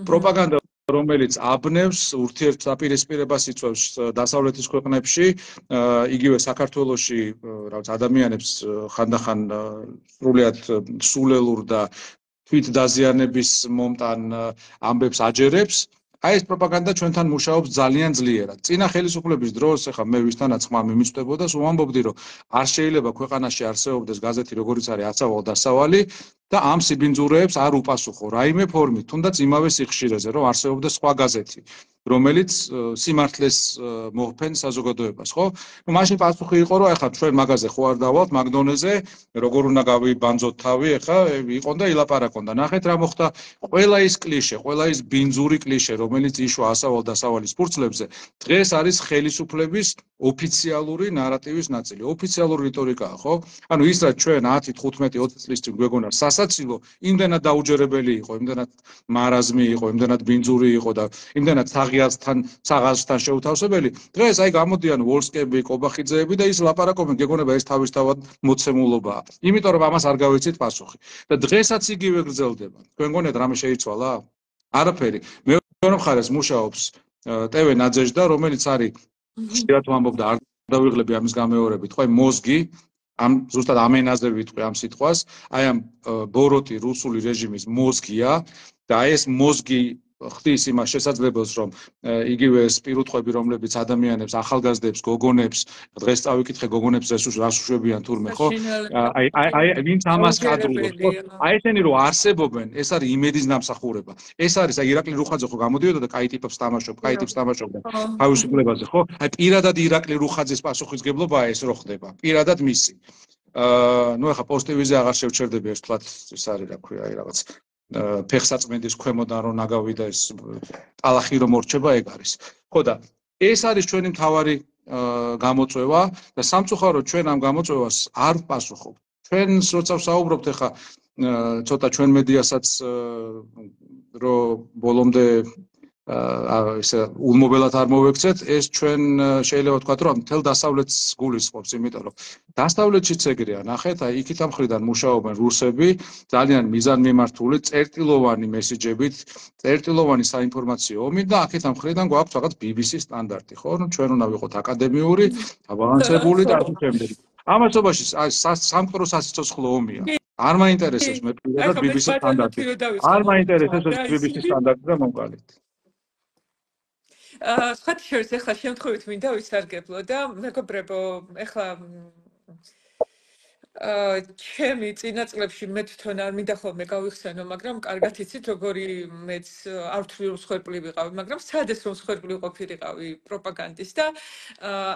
პროპაგანდა, რომელიც აბნევს ურთიერთდაპირისპირებას იწვევს დასავლეთის ქვეყნებში, იგივე საქართველოში, რაც ადამიანებს ხანდახან სრულიად სულელურ და თვით დაზიანების მომტან ამბებს აჯერებს. აი ეს პროპაგანდა ჩვენთან მუშაობს ძალიან ძლიერად. წინა ხელისუფლების დროს, ახლა მე ვისთანაც ხმა მიმიწვდებოდა, სულ ვამბობდი, რომ არ შეიძლება ქვეყანაში არსებობდეს გაზეთი, როგორიც არის აცავალ დასავალი და ამ სიბინძურეებს არ უპასუხო რაიმე ფორმით, თუნდაც იმავე სიხშირეზე, რომ არსებობდეს სხვა გაზეთი, რომელიც სიმართლეს მოჰფენ საზოგადოებას, ხო? ნუ მაშინ პასუხი იყო, რომ ახლა ჩვენ მაგაზე ხო არ დავალთ, მაგდონეზე, როგორ უნდა გავიბანძოთ თავი, ახლა იყონ და ილაპარაკონ და ნახეთ რა მოხდა, ყველა ის კლიშე, ყველა ის ბინძური კლიშე, რომელიც იშვა ასავალ დასავალის ფურცლებზე, დღეს არის ხელისუფლების ოფიციალური ნარატივის ნაწილი, ოფიციალური რიტორიკაა, ხო? ანუ ის რაც ჩვენ 10, 15, 20 წლის წინ გვეგონა სასაცილო, იმდენად დაუჯერებელი იყო, იმდენად მარაზმი იყო, იმდენად ბინძური იყო და იმდენად საღაზთან შეუთავსებელი. დღეს აი გამოდიან ვოლსკები, კობახიძეები და ის ლაპარაკობენ, გეგონება ეს თავისთავად მოცემულობაა. იმიტომ რომ ამას არ გავიცით პასუხი. და დღესაც იგივე გრძელდება. თქვენ გონიათ რამე შეიცვალა? არაფერი. მეორე მხარეს მუშაობს TV Nadezhda, რომელიც არის ხშირად ვამბობ და არ დავიღლები ამის გამეორებით, ხო, მოზგი, ამ ზუსტად ამ ენაზე ვიტყვი ამ სიტყვას, აი ამ ბოროტი რუსული რეჟიმის მოზგია და აი ეს მოზგი ხდის იმას შესაძლებელს, რომ იგივე სპირუტყვები, რომლებიც ადამიანებს, ახალგაზრდებს, გოგონებს, დღეს წავიკითხე გოგონებს რას უშვებიან თურმე, ხო? აი ვინც ამას კადრულობს, ხო? აი ესენი რო არსებობენ, ეს არის იმედის დამსახურება. ეს არის აი ირაკლი რუხაძე ხო გამოდიოდა და კაი ტიპს თამაშობდა თავისუფლებაზე, ხო? აი პირადად ირაკლი რუხაძის პასუხისგებლობაა ეს რო ხდება, პირადად მისი. ნუ ახლა პოსტივიზე აღარ შევჩერდები ერთად, ეს არის რა ქვია, აი რაღაც ფეხსაწმენდის ქვემოდან რომ ნაგავიდა ეს ტალახი რომ მორჩება, ეგ არის. ხო და ეს არის ჩვენი მთავარი გამოწვევა და სამწუხაროდ ჩვენ ამ გამოწვევას არ ვპასუხობთ. ჩვენ როცა ვსაუბრობთ ახლა ცოტა ჩვენ მედიასაც რომ ბოლომდე ესე ულმობელად არ მოვექცეთ, ეს ჩვენ შეიძლება ვთქვათ, რომ მთელ დასავლეთს გულისხმობს, იმიტომ რომ დასავლეთშიც ეგრეა, ნახეთ, აი იქით ამ მხრიდან მუშაობენ რუსები, ძალიან მიზანმიმართული, წერტილოვანი მესიჯებით, წერტილოვანი საინფორმაციო ომით და აქეთ ამ მხრიდან გვაქვს რაღაც BBC სტანდარტი, ხო? ნუ ჩვენ უნდა ვიყოთ აკადემიური, აბალანსებული და ასე შემდეგ. ამასობაში სამყარო სასიცოცხლო ომია. არ მაინტერესებს მე პირადად BBC სტანდარტი. არ მაინტერესებს ეს BBC სტანდარტი და მომყალით. სხვათა შორის ახლა შემთხვევით მინდა ვისარგებლო და მეგობრებო, ახლა ჩემი წინა წლებში მე თვითონ არ მინდა ხოლმე გავიხსენო, მაგრამ კარგად იცით როგორი მეც არ ვთვლი რომ მსხვერპლი ვიყავი, მაგრამ სადეს რომ მსხვერპლი ყოფილიყავი პროპაგანდის და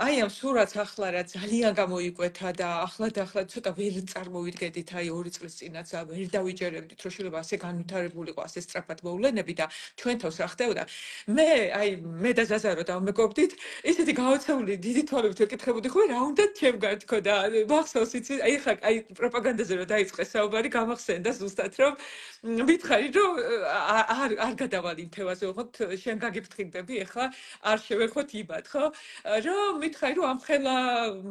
აი ამ სურათს ახლა რა ძალიან გამოიკვეთა და ახლა ცოტა ვერ წარმოვიდგენდით აი 2 წლის წინაც ვერ დავიჯერებდით რომ შეიძლება ასე განვითარებულიყო ასე სწრაფად მოვლენები და ჩვენ თავს რა ხდებოდა. მე და ზაზა რო დავმეგობრდით, ისეთი გაოცებული დიდი თვალებით ვეკითხებოდი ხო რა უნდა ჩემგან თქო და მახსოვს იცი აი პროპაგანდაზე რომ დაიწყეს საუბარი გამახსენდა ზუსტად რომ ვითხარი რომ არ გადავალ იმ თემაზე უბრალოდ შენ გაგიფრთხილდები ახლა არ შევეხოთ იბად ხო რომ ვითხარი რომ ამ ხელა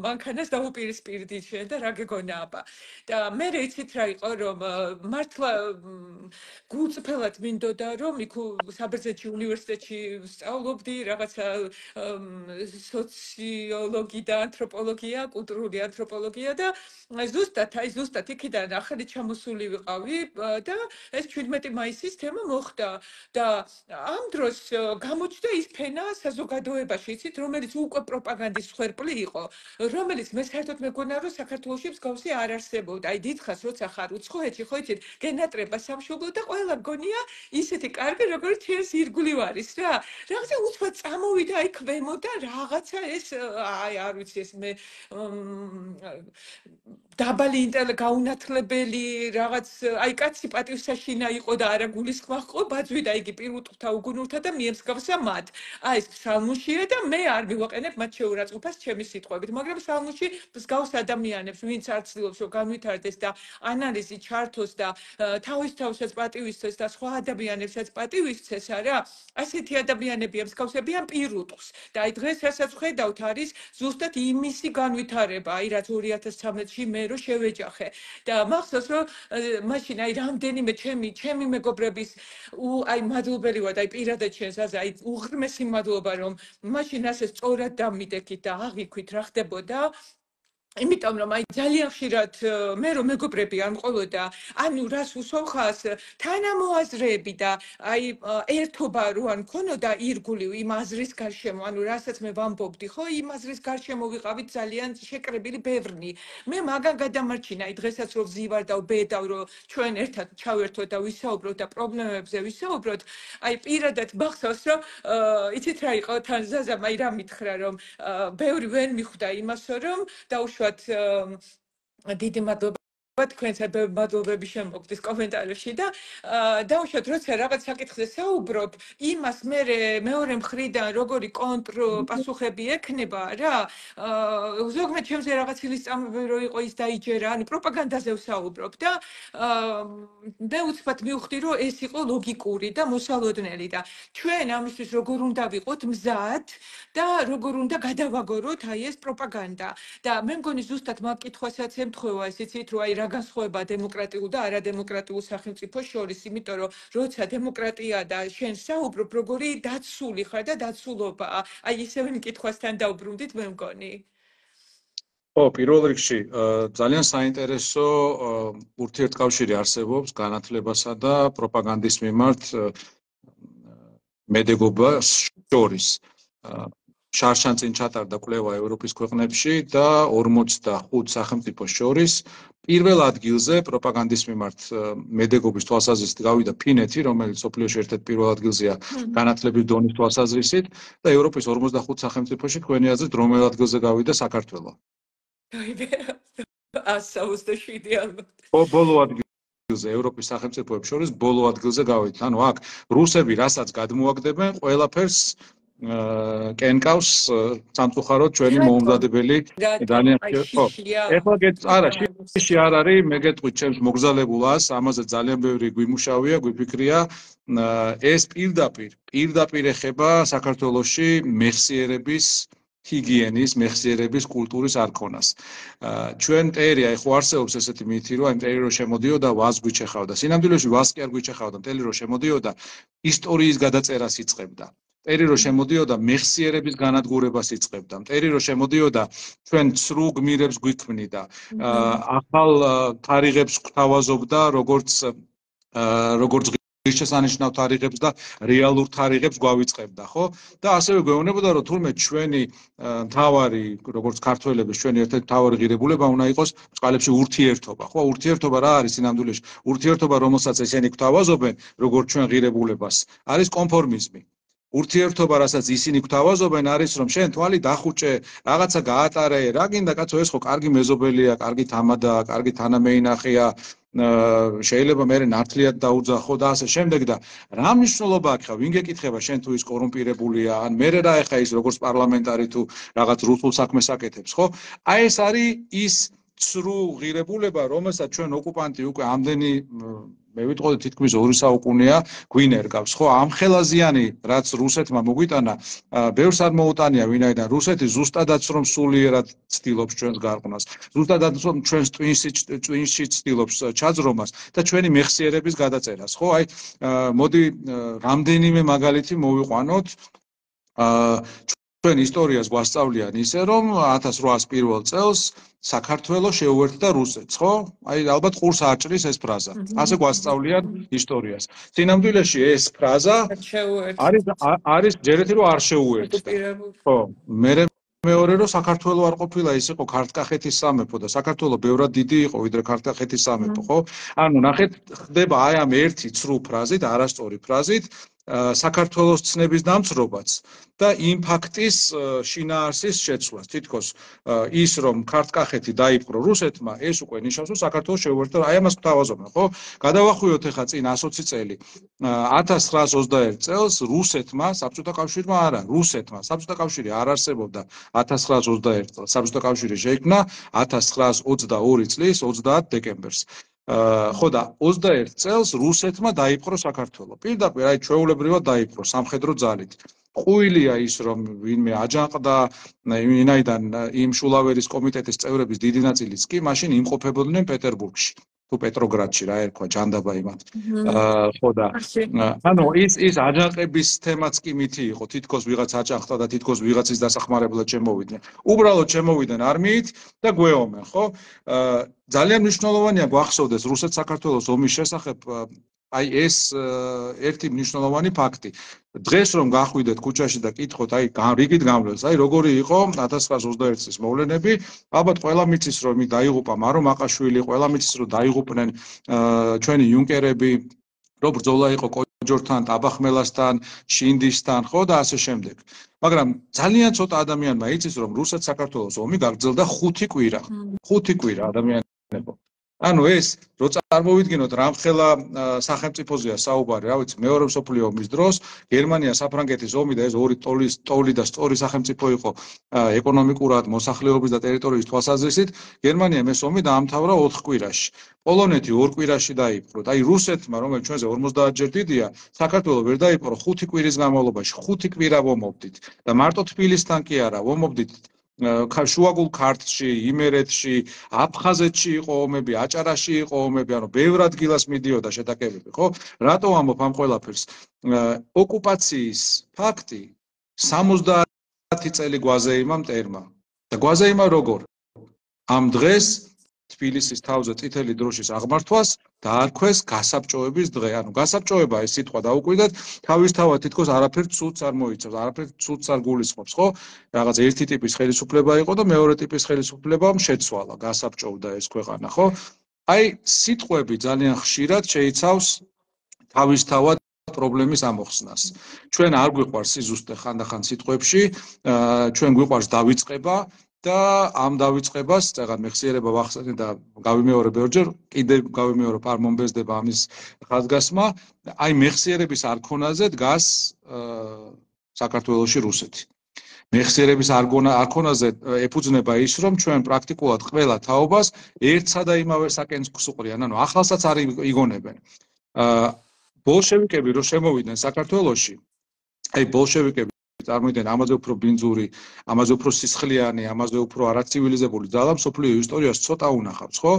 მანქანას დაუპირისპირდი შენ და რა გეგონა აბა და მე იცით რა იყო რომ მართლა გულწრფელად მინდოდა რომ იქ საბერძნეთში უნივერსიტეტში სწავლობდი რაღაცა სოციოლოგია და ანთროპოლოგია კულტურული ანთროპოლოგია და ზუსტად იქიდან ახალი ჩამოსული ვიყავი და ეს 17 მაისის თემა მოხდა და ამ დროს გამოჩნდა ის ფენა საზოგადოებაში, იცით, რომელიც უკვე პროპაგანდის მსხვერპლი იყო, რომელიც მე საერთოდ მეგონა რომ საქართველოში მსგავსი არ არსებობდა. აი დიდხანს როცა ხარ უცხოეთში, ხო იცით, გენატრება სამშობლო და ყველა გონია ისეთი კარგი, როგორც ჩემს ირგვლივ არის რა. რაღაცა უცბად წამოვიდა აი ქვემო და რაღაცა ეს აი არ ვიცი ეს მე დაბალი გაუნათლებელი რაღაც აი კაცი პატივსაშინა იყო და არა გულისხმა ხო ბაძვი და იგი პირუტყთა უგუნურთა და მიემსგავსა მათ. აი ეს სალმუშია და მე არ მივაყენებ მათ შეურაცხყოფას ჩემი სიტყვებით, მაგრამ სალმუში მსგავს ადამიანებს ვინც არ ცდილობს რომ განვითარდეს და ანალიზი ჩართოს და თავისთავსაც პატივისცეს და სხვა ადამიანებსაც პატივისცეს არა ასეთი ადამიანებია მსგავსებიან პირუტყს და აი დღეს რასაც ხედავთ არის ზუსტად იმისი განვითარება აი რაც 2013-ში მე რო შევეჯახე და მახსოვს რომ მაშინ აი რამდენიმე ჩემი მეგობრების აი მადლობელი ვარ და აი პირადად შენს აი უღრმესი მადლობა რომ მაშინ ასე სწორად დამიდექით და აღიქვით რა ხდებოდა იმიტომ რომ აი ძალიან ხშირად მე რომ მეგობრები არ მყოლოდა ანუ რას უსვახას თანამოაზრეები და აი ერთობა რო არ მქონოდა ირგვლივ იმ აზრის გარშემო ანუ რასაც მე ვამბობდი ხო იმ აზრის გარშემო ვიყავით ძალიან შეკრებილი ბევრნი მე მაგან გადამარჩინა აი დღესაც რომ ვზივარ და ვბედავ რომ ჩვენ ერთად ჩავერთოთ და ვისაუბროთ და პრობლემებზე ვისაუბროთ აი პირადად მახსოვს რომ იცით რა იყო თან ზაზამ აი რა მითხრა რომ ბევრი ვერ მიხვდა იმასო რომ დიდი მადლობა თქვენსაც მადლობები შემოგდის კომენტარებში და დაუშვათ როცა რაღაც საკითხზე საუბრობ იმას მე მეორე მხრიდან როგორი კონტრპასუხები ექნება რა ზოგადად ჩემზე რაღაც ილისწამები რო იყო ის დაიჯერა ანუ პროპაგანდაზე ვსაუბრობ და მე უცბად მივხვდი რომ ეს იყო ლოგიკური და მოსალოდნელი და ჩვენ ამისთვის როგორ უნდა ვიყოთ მზად და როგორ უნდა გადავაგოროთ აი ეს პროპაგანდა და მე მგონი ზუსტად მაგ კითხვასაც ემთხვევა ეს იცით რომ აი რა განსხვავება დემოკრატიულ და არადემოკრატიულ სახელმწიფოს შორის, იმიტომ რომ როცა დემოკრატია და შენ საუბრობ, როგორი დაცული ხარ და დაცულობაა. აი ისევე მკითხვასთან დავბრუნდით მე მგონი. ხო, პირველ რიგში ძალიან საინტერესო ურთიერთკავშირი არსებობს განათლებასა და პროპაგანდის მიმართ მედეგობას შორის. შარშან წინ ჩატარდა კვლევა ევროპის ქვეყნებში და 45 სახელმწიფოს შორის პირველ ადგილზე პროპაგანდის მიმართ მედეგობის თვალსაზრისით გავიდა ფინეთი, რომელიც სოფლიოში ერთ-ერთ პირველ ადგილზეა განათლების დონის თვალსაზრისით და ევროპის 45 სახელმწიფოში თქვენი აზრით რომელ ადგილზე გავიდა საქართველო? 167 ალბათ. ბოლო ადგილზე ევროპის სახელმწიფოებს შორის ბოლო ადგილზე გავიდა. ანუ აქ რუსები რასაც გადმოაგდებენ, ყველაფერს კენკავს სამწუხაროდ ჩვენი მოუმზადებელი ძალიან ხო ეხლა არა შიში არ არის მე გეტყვით ჩემს მოგზალებულას ამაზე ძალიან ბევრი გვიმუშავია გვიფიქრია ეს პირდაპირ ეხება საქართველოში მეხსიერების ჰიგიენის მეხსიერების კულტურის არქონას ჩვენ მტერი აი ხო არსებობს ესეთი მითი რომ აი მტერი რო შემოდიოდა ვაზ გვიჩეხავდა სინამდვილეში ვაზ კი არ გვიჩეხავდა მტერი რო შემოდიოდა ისტორიის გადაწერას იწყებდა მტერი რო შემოდიოდა მეხსიერების განადგურებას იწყებდა მტერი რო შემოდიოდა ჩვენ ცრუ გმირებს გვიქმნიდა ახალ თარიღებს გვთავაზობდა როგორც შესანიშნავ თარიღებს და რეალურ თარიღებს გვავიწყებდა, ხო? და ასევე გვეუბნებოდა, რომ თურმე ჩვენი მთავარი, როგორც ქართველების, ჩვენი ერთ-ერთი მთავარი ღირებულება უნდა იყოს წყალებში ურთიერთობა, ხო? ურთიერთობა რა არის სინამდვილეში? ურთიერთობა, რომელსაც ესენი გვთავაზობენ, როგორც ჩვენ ღირებულებას, არის კონფორმიზმი. ურთიერთობა, რასაც ისინი გვთავაზობენ, არის რომ შენ თვალი დახუჭე, რაღაცა გაატარე, რა გინდა კაცო, ეს ხო კარგი მეზობელია, კარგი თამადაა, კარგი თანამეინახია. შეიძლება მე ნართლიად დაუძახო და ასე შემდეგ და რა მნიშვნელობა აქვს ხა ვინ გეკითხება შენ თუ ის კორუმპირებულია ან მე რა ეხა ის როგორც პარლამენტარი თუ რაღაც რუსულ საქმეს აკეთებს ხო აი ეს არის ის ცრუ ღირებულება რომელსაც ჩვენ ოკუპანტი უკვე ამდენი მე ვიტყოდი თითქმის 2 საუკუნეა გვინერგავს ხო ამ ხელაზიანი რაც რუსეთმა მოგვიტანა ბევრს არ მოუტანია ვინაიდან რუსეთი ზუსტადაც რომ სულიერად ცდილობს ჩვენს გარყვნას ზუსტადაც რომ ჩვენს ტვინში ცდილობს ჩაძრომას და ჩვენი მეხსიერების გადაწერას ხო აი მოდი რამდენიმე მაგალითი მოვიყვანოთ ჩვენ ისტორიას გვასწავლიან ისე რომ 1801 წელს საქართველოს შეუერთდა რუსეთს, ხო? აი ალბათ ყურს აჭრის ეს ფრაზა. ასე გვასწავლიან ისტორიას. სინამდვილეში ეს ფრაზა არის ჯერეთი რომ არ შეუერთდა. ხო, მეორე რომ საქართველოს არ ყოფილა ის იყო ქართლ-კახეთის სამეფო და საქართველოს ბევრად დიდი იყო ვიდრე ქართლ-კახეთის სამეფო, ხო? ანუ ნახეთ, ხდება აი ამ ერთი ცრუ ფრაზით, არასწორი ფრაზით საქართველოს ცნების დამცრობაც და იმ ფაქტის შინაარსის შეცვლას. თითქოს ის რომ ქართლ-კახეთი დაიპყრო რუსეთმა, ეს უკვე ნიშნავს რომ საქართველოს შეუერთდა, აი ამას გვთავაზობენ, ხო? გადავახვიოთ ახლა წინ 120 წელი. 1921 წელს რუსეთმა, საბჭოთა კავშირმა არა, რუსეთმა, საბჭოთა კავშირი არ არსებობდა 1921 წელს. საბჭოთა კავშირი შეიქმნა 1922 წლის 30 დეკემბერს. ხო და 21 წელს რუსეთმა დაიპყრო საქართველო. პირდაპირ აი ჩვეულებრივად დაიპყრო სამხედრო ძალით. ყვილია ის რომ ვინმე აჯანყდა ვინაიდან იმ შულავერის კომიტეტის წევრების დიდი ნაწილიც კი მაშინ იმყოფებოდნენ პეტერბურგში თუ პეტროგრადში რა ერქვა ჯანდაბა იმათ. ხო და ანუ ის აჯანყების თემაც კი მითი იყო თითქოს ვიღაც აჯანყდა და თითქოს ვიღაცის დასახმარებლად შემოვიდნენ. უბრალოდ შემოვიდნენ არმიით და გვეომენ, ხო? ძალიან მნიშვნელოვანია გვახსოვდეს რუსეთ-საქართველოს ომის შესახებ აი ეს ერთი მნიშვნელოვანი ფაქტი. დღეს რომ გახვიდეთ ქუჩაში და კითხოთ აი რიგით გამვლელს, აი როგორი იყო 1921 წლის მოვლენები, ალბათ ყველა მიცის რომ დაიღუპა მარო მაყაშვილი, ყველა მიცის რომ დაიღუპნენ ჩვენი იუნკერები, რომ ბრძოლა იყო კოჯორთან, ტაბახმელასთან, შინდისთან, ხო და ასე შემდეგ. მაგრამ ძალიან ცოტა ადამიანმა იცის რომ რუსეთ-საქართველოს ომი გაგრძელდა 5 კვირა. 5 კვირა ადამიანებო. ანუ ეს რო წარმოვიდგინოთ რამხელა სახელმწიფოზეა საუბარი, რა ვიცი, მეორე მსოფლიო ომის დროს გერმანია საფრანგეთის ომი და ეს ორი ტოლი და სწორი სახელმწიფო იყო ეკონომიკურად, მოსახლეობის და ტერიტორიის თვალსაზრისით, გერმანიამ ეს ომი დაამთავრა 4 კვირაში. პოლონეთი 2 კვირაში დაიპყრო. აი რუსეთმა, რომელიც ჩვენზე 50 ჯერ დიდია, საქართველოს ვერ დაიპყრო 5 კვირის განმავლობაში, 5 კვირა ვომობდით და მარტო თბილისთან კი არა, ვომობდით შუაგულ ქართლში, იმერეთში, აფხაზეთში იყო ომები, აჭარაში იყო ომები, ანუ ბევრ ადგილას მიდიოდა შეტაკებები, ხო? რატო ამბობ ამ ყველაფერს? ოკუპაციის ფაქტი 70 წელი გვაზეიმა მტერმა. და გვაზეიმა როგორ? ამ დღეს თბილისის თავზე წითელი დროშის აღმართვას დაარქვეს გასაბჭოების დღე. ანუ გასაბჭოება ეს სიტყვა დაუკვირდეთ, თავისთავად თითქოს არაფერ ცუდს არ მოიცავს, არაფერ ცუდს არ გულისხმობს, ხო? რაღაც ერთი ტიპის ხელისუფლება იყო და მეორე ტიპის ხელისუფლებამ შეცვალა, გასაბჭოვდა ეს ქვეყანა, ხო? აი, სიტყვები ძალიან ხშირად შეიცავს თავისთავად პრობლემის ამოხსნას. ჩვენ არ გვიყვარს სიზუსტე ხანდახან სიტყვებში, ჩვენ გვიყვარს დავიწყება და ამ დავიწყებას, წეგან მეხსიერება ვახსენე და გავიმეორე ბევრჯერ, კიდე გავიმეორე პარმომბეზდება ამის ხაზგასმა, აი მეხსიერების არქონაზე დგას საქართველოში რუსეთი. მეხსიერების არქონაზე ეფუძნება ის, რომ ჩვენ პრაქტიკულად ყველა თაობას ერთსა და იმავე საკენცს უყრიან, ანუ ახალსაც არ იგონებენ. ბოლშევიკები რო შემოვიდნენ საქართველოში, აი ბოლშევიკები წარმოვიდნენ ამაზე უფრო ბინძური, ამაზე უფრო სისხლიანი, ამაზე უფრო არაცივილიზებული ძალა მსოფლიო ისტორიას ცოტა უნახავს, ხო?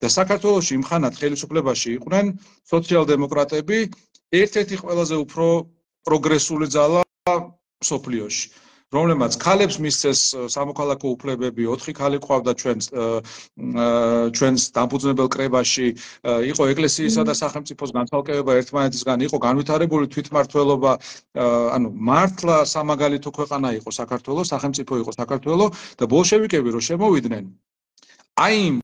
და საქართველოში იმხანად ხელისუფლებაში იყვნენ სოციალ-დემოკრატები, ერთ-ერთი ყველაზე უფრო პროგრესული ძალა მსოფლიოში. რომლებმაც ქალებს მისცეს სამოქალაქო უფლებები, 4 ქალი ყავდა ჩვენს დამფუძნებელ კრებაში, იყო ეკლესიისა და სახელმწიფოს განცალკევება ერთმანეთისგან, იყო განვითარებული თვითმმართველობა, ანუ მართლა სამაგალითო ქვეყანა იყო საქართველოს, სახელმწიფო იყო საქართველო და ბოლშევიკები რო შემოვიდნენ, აი იმ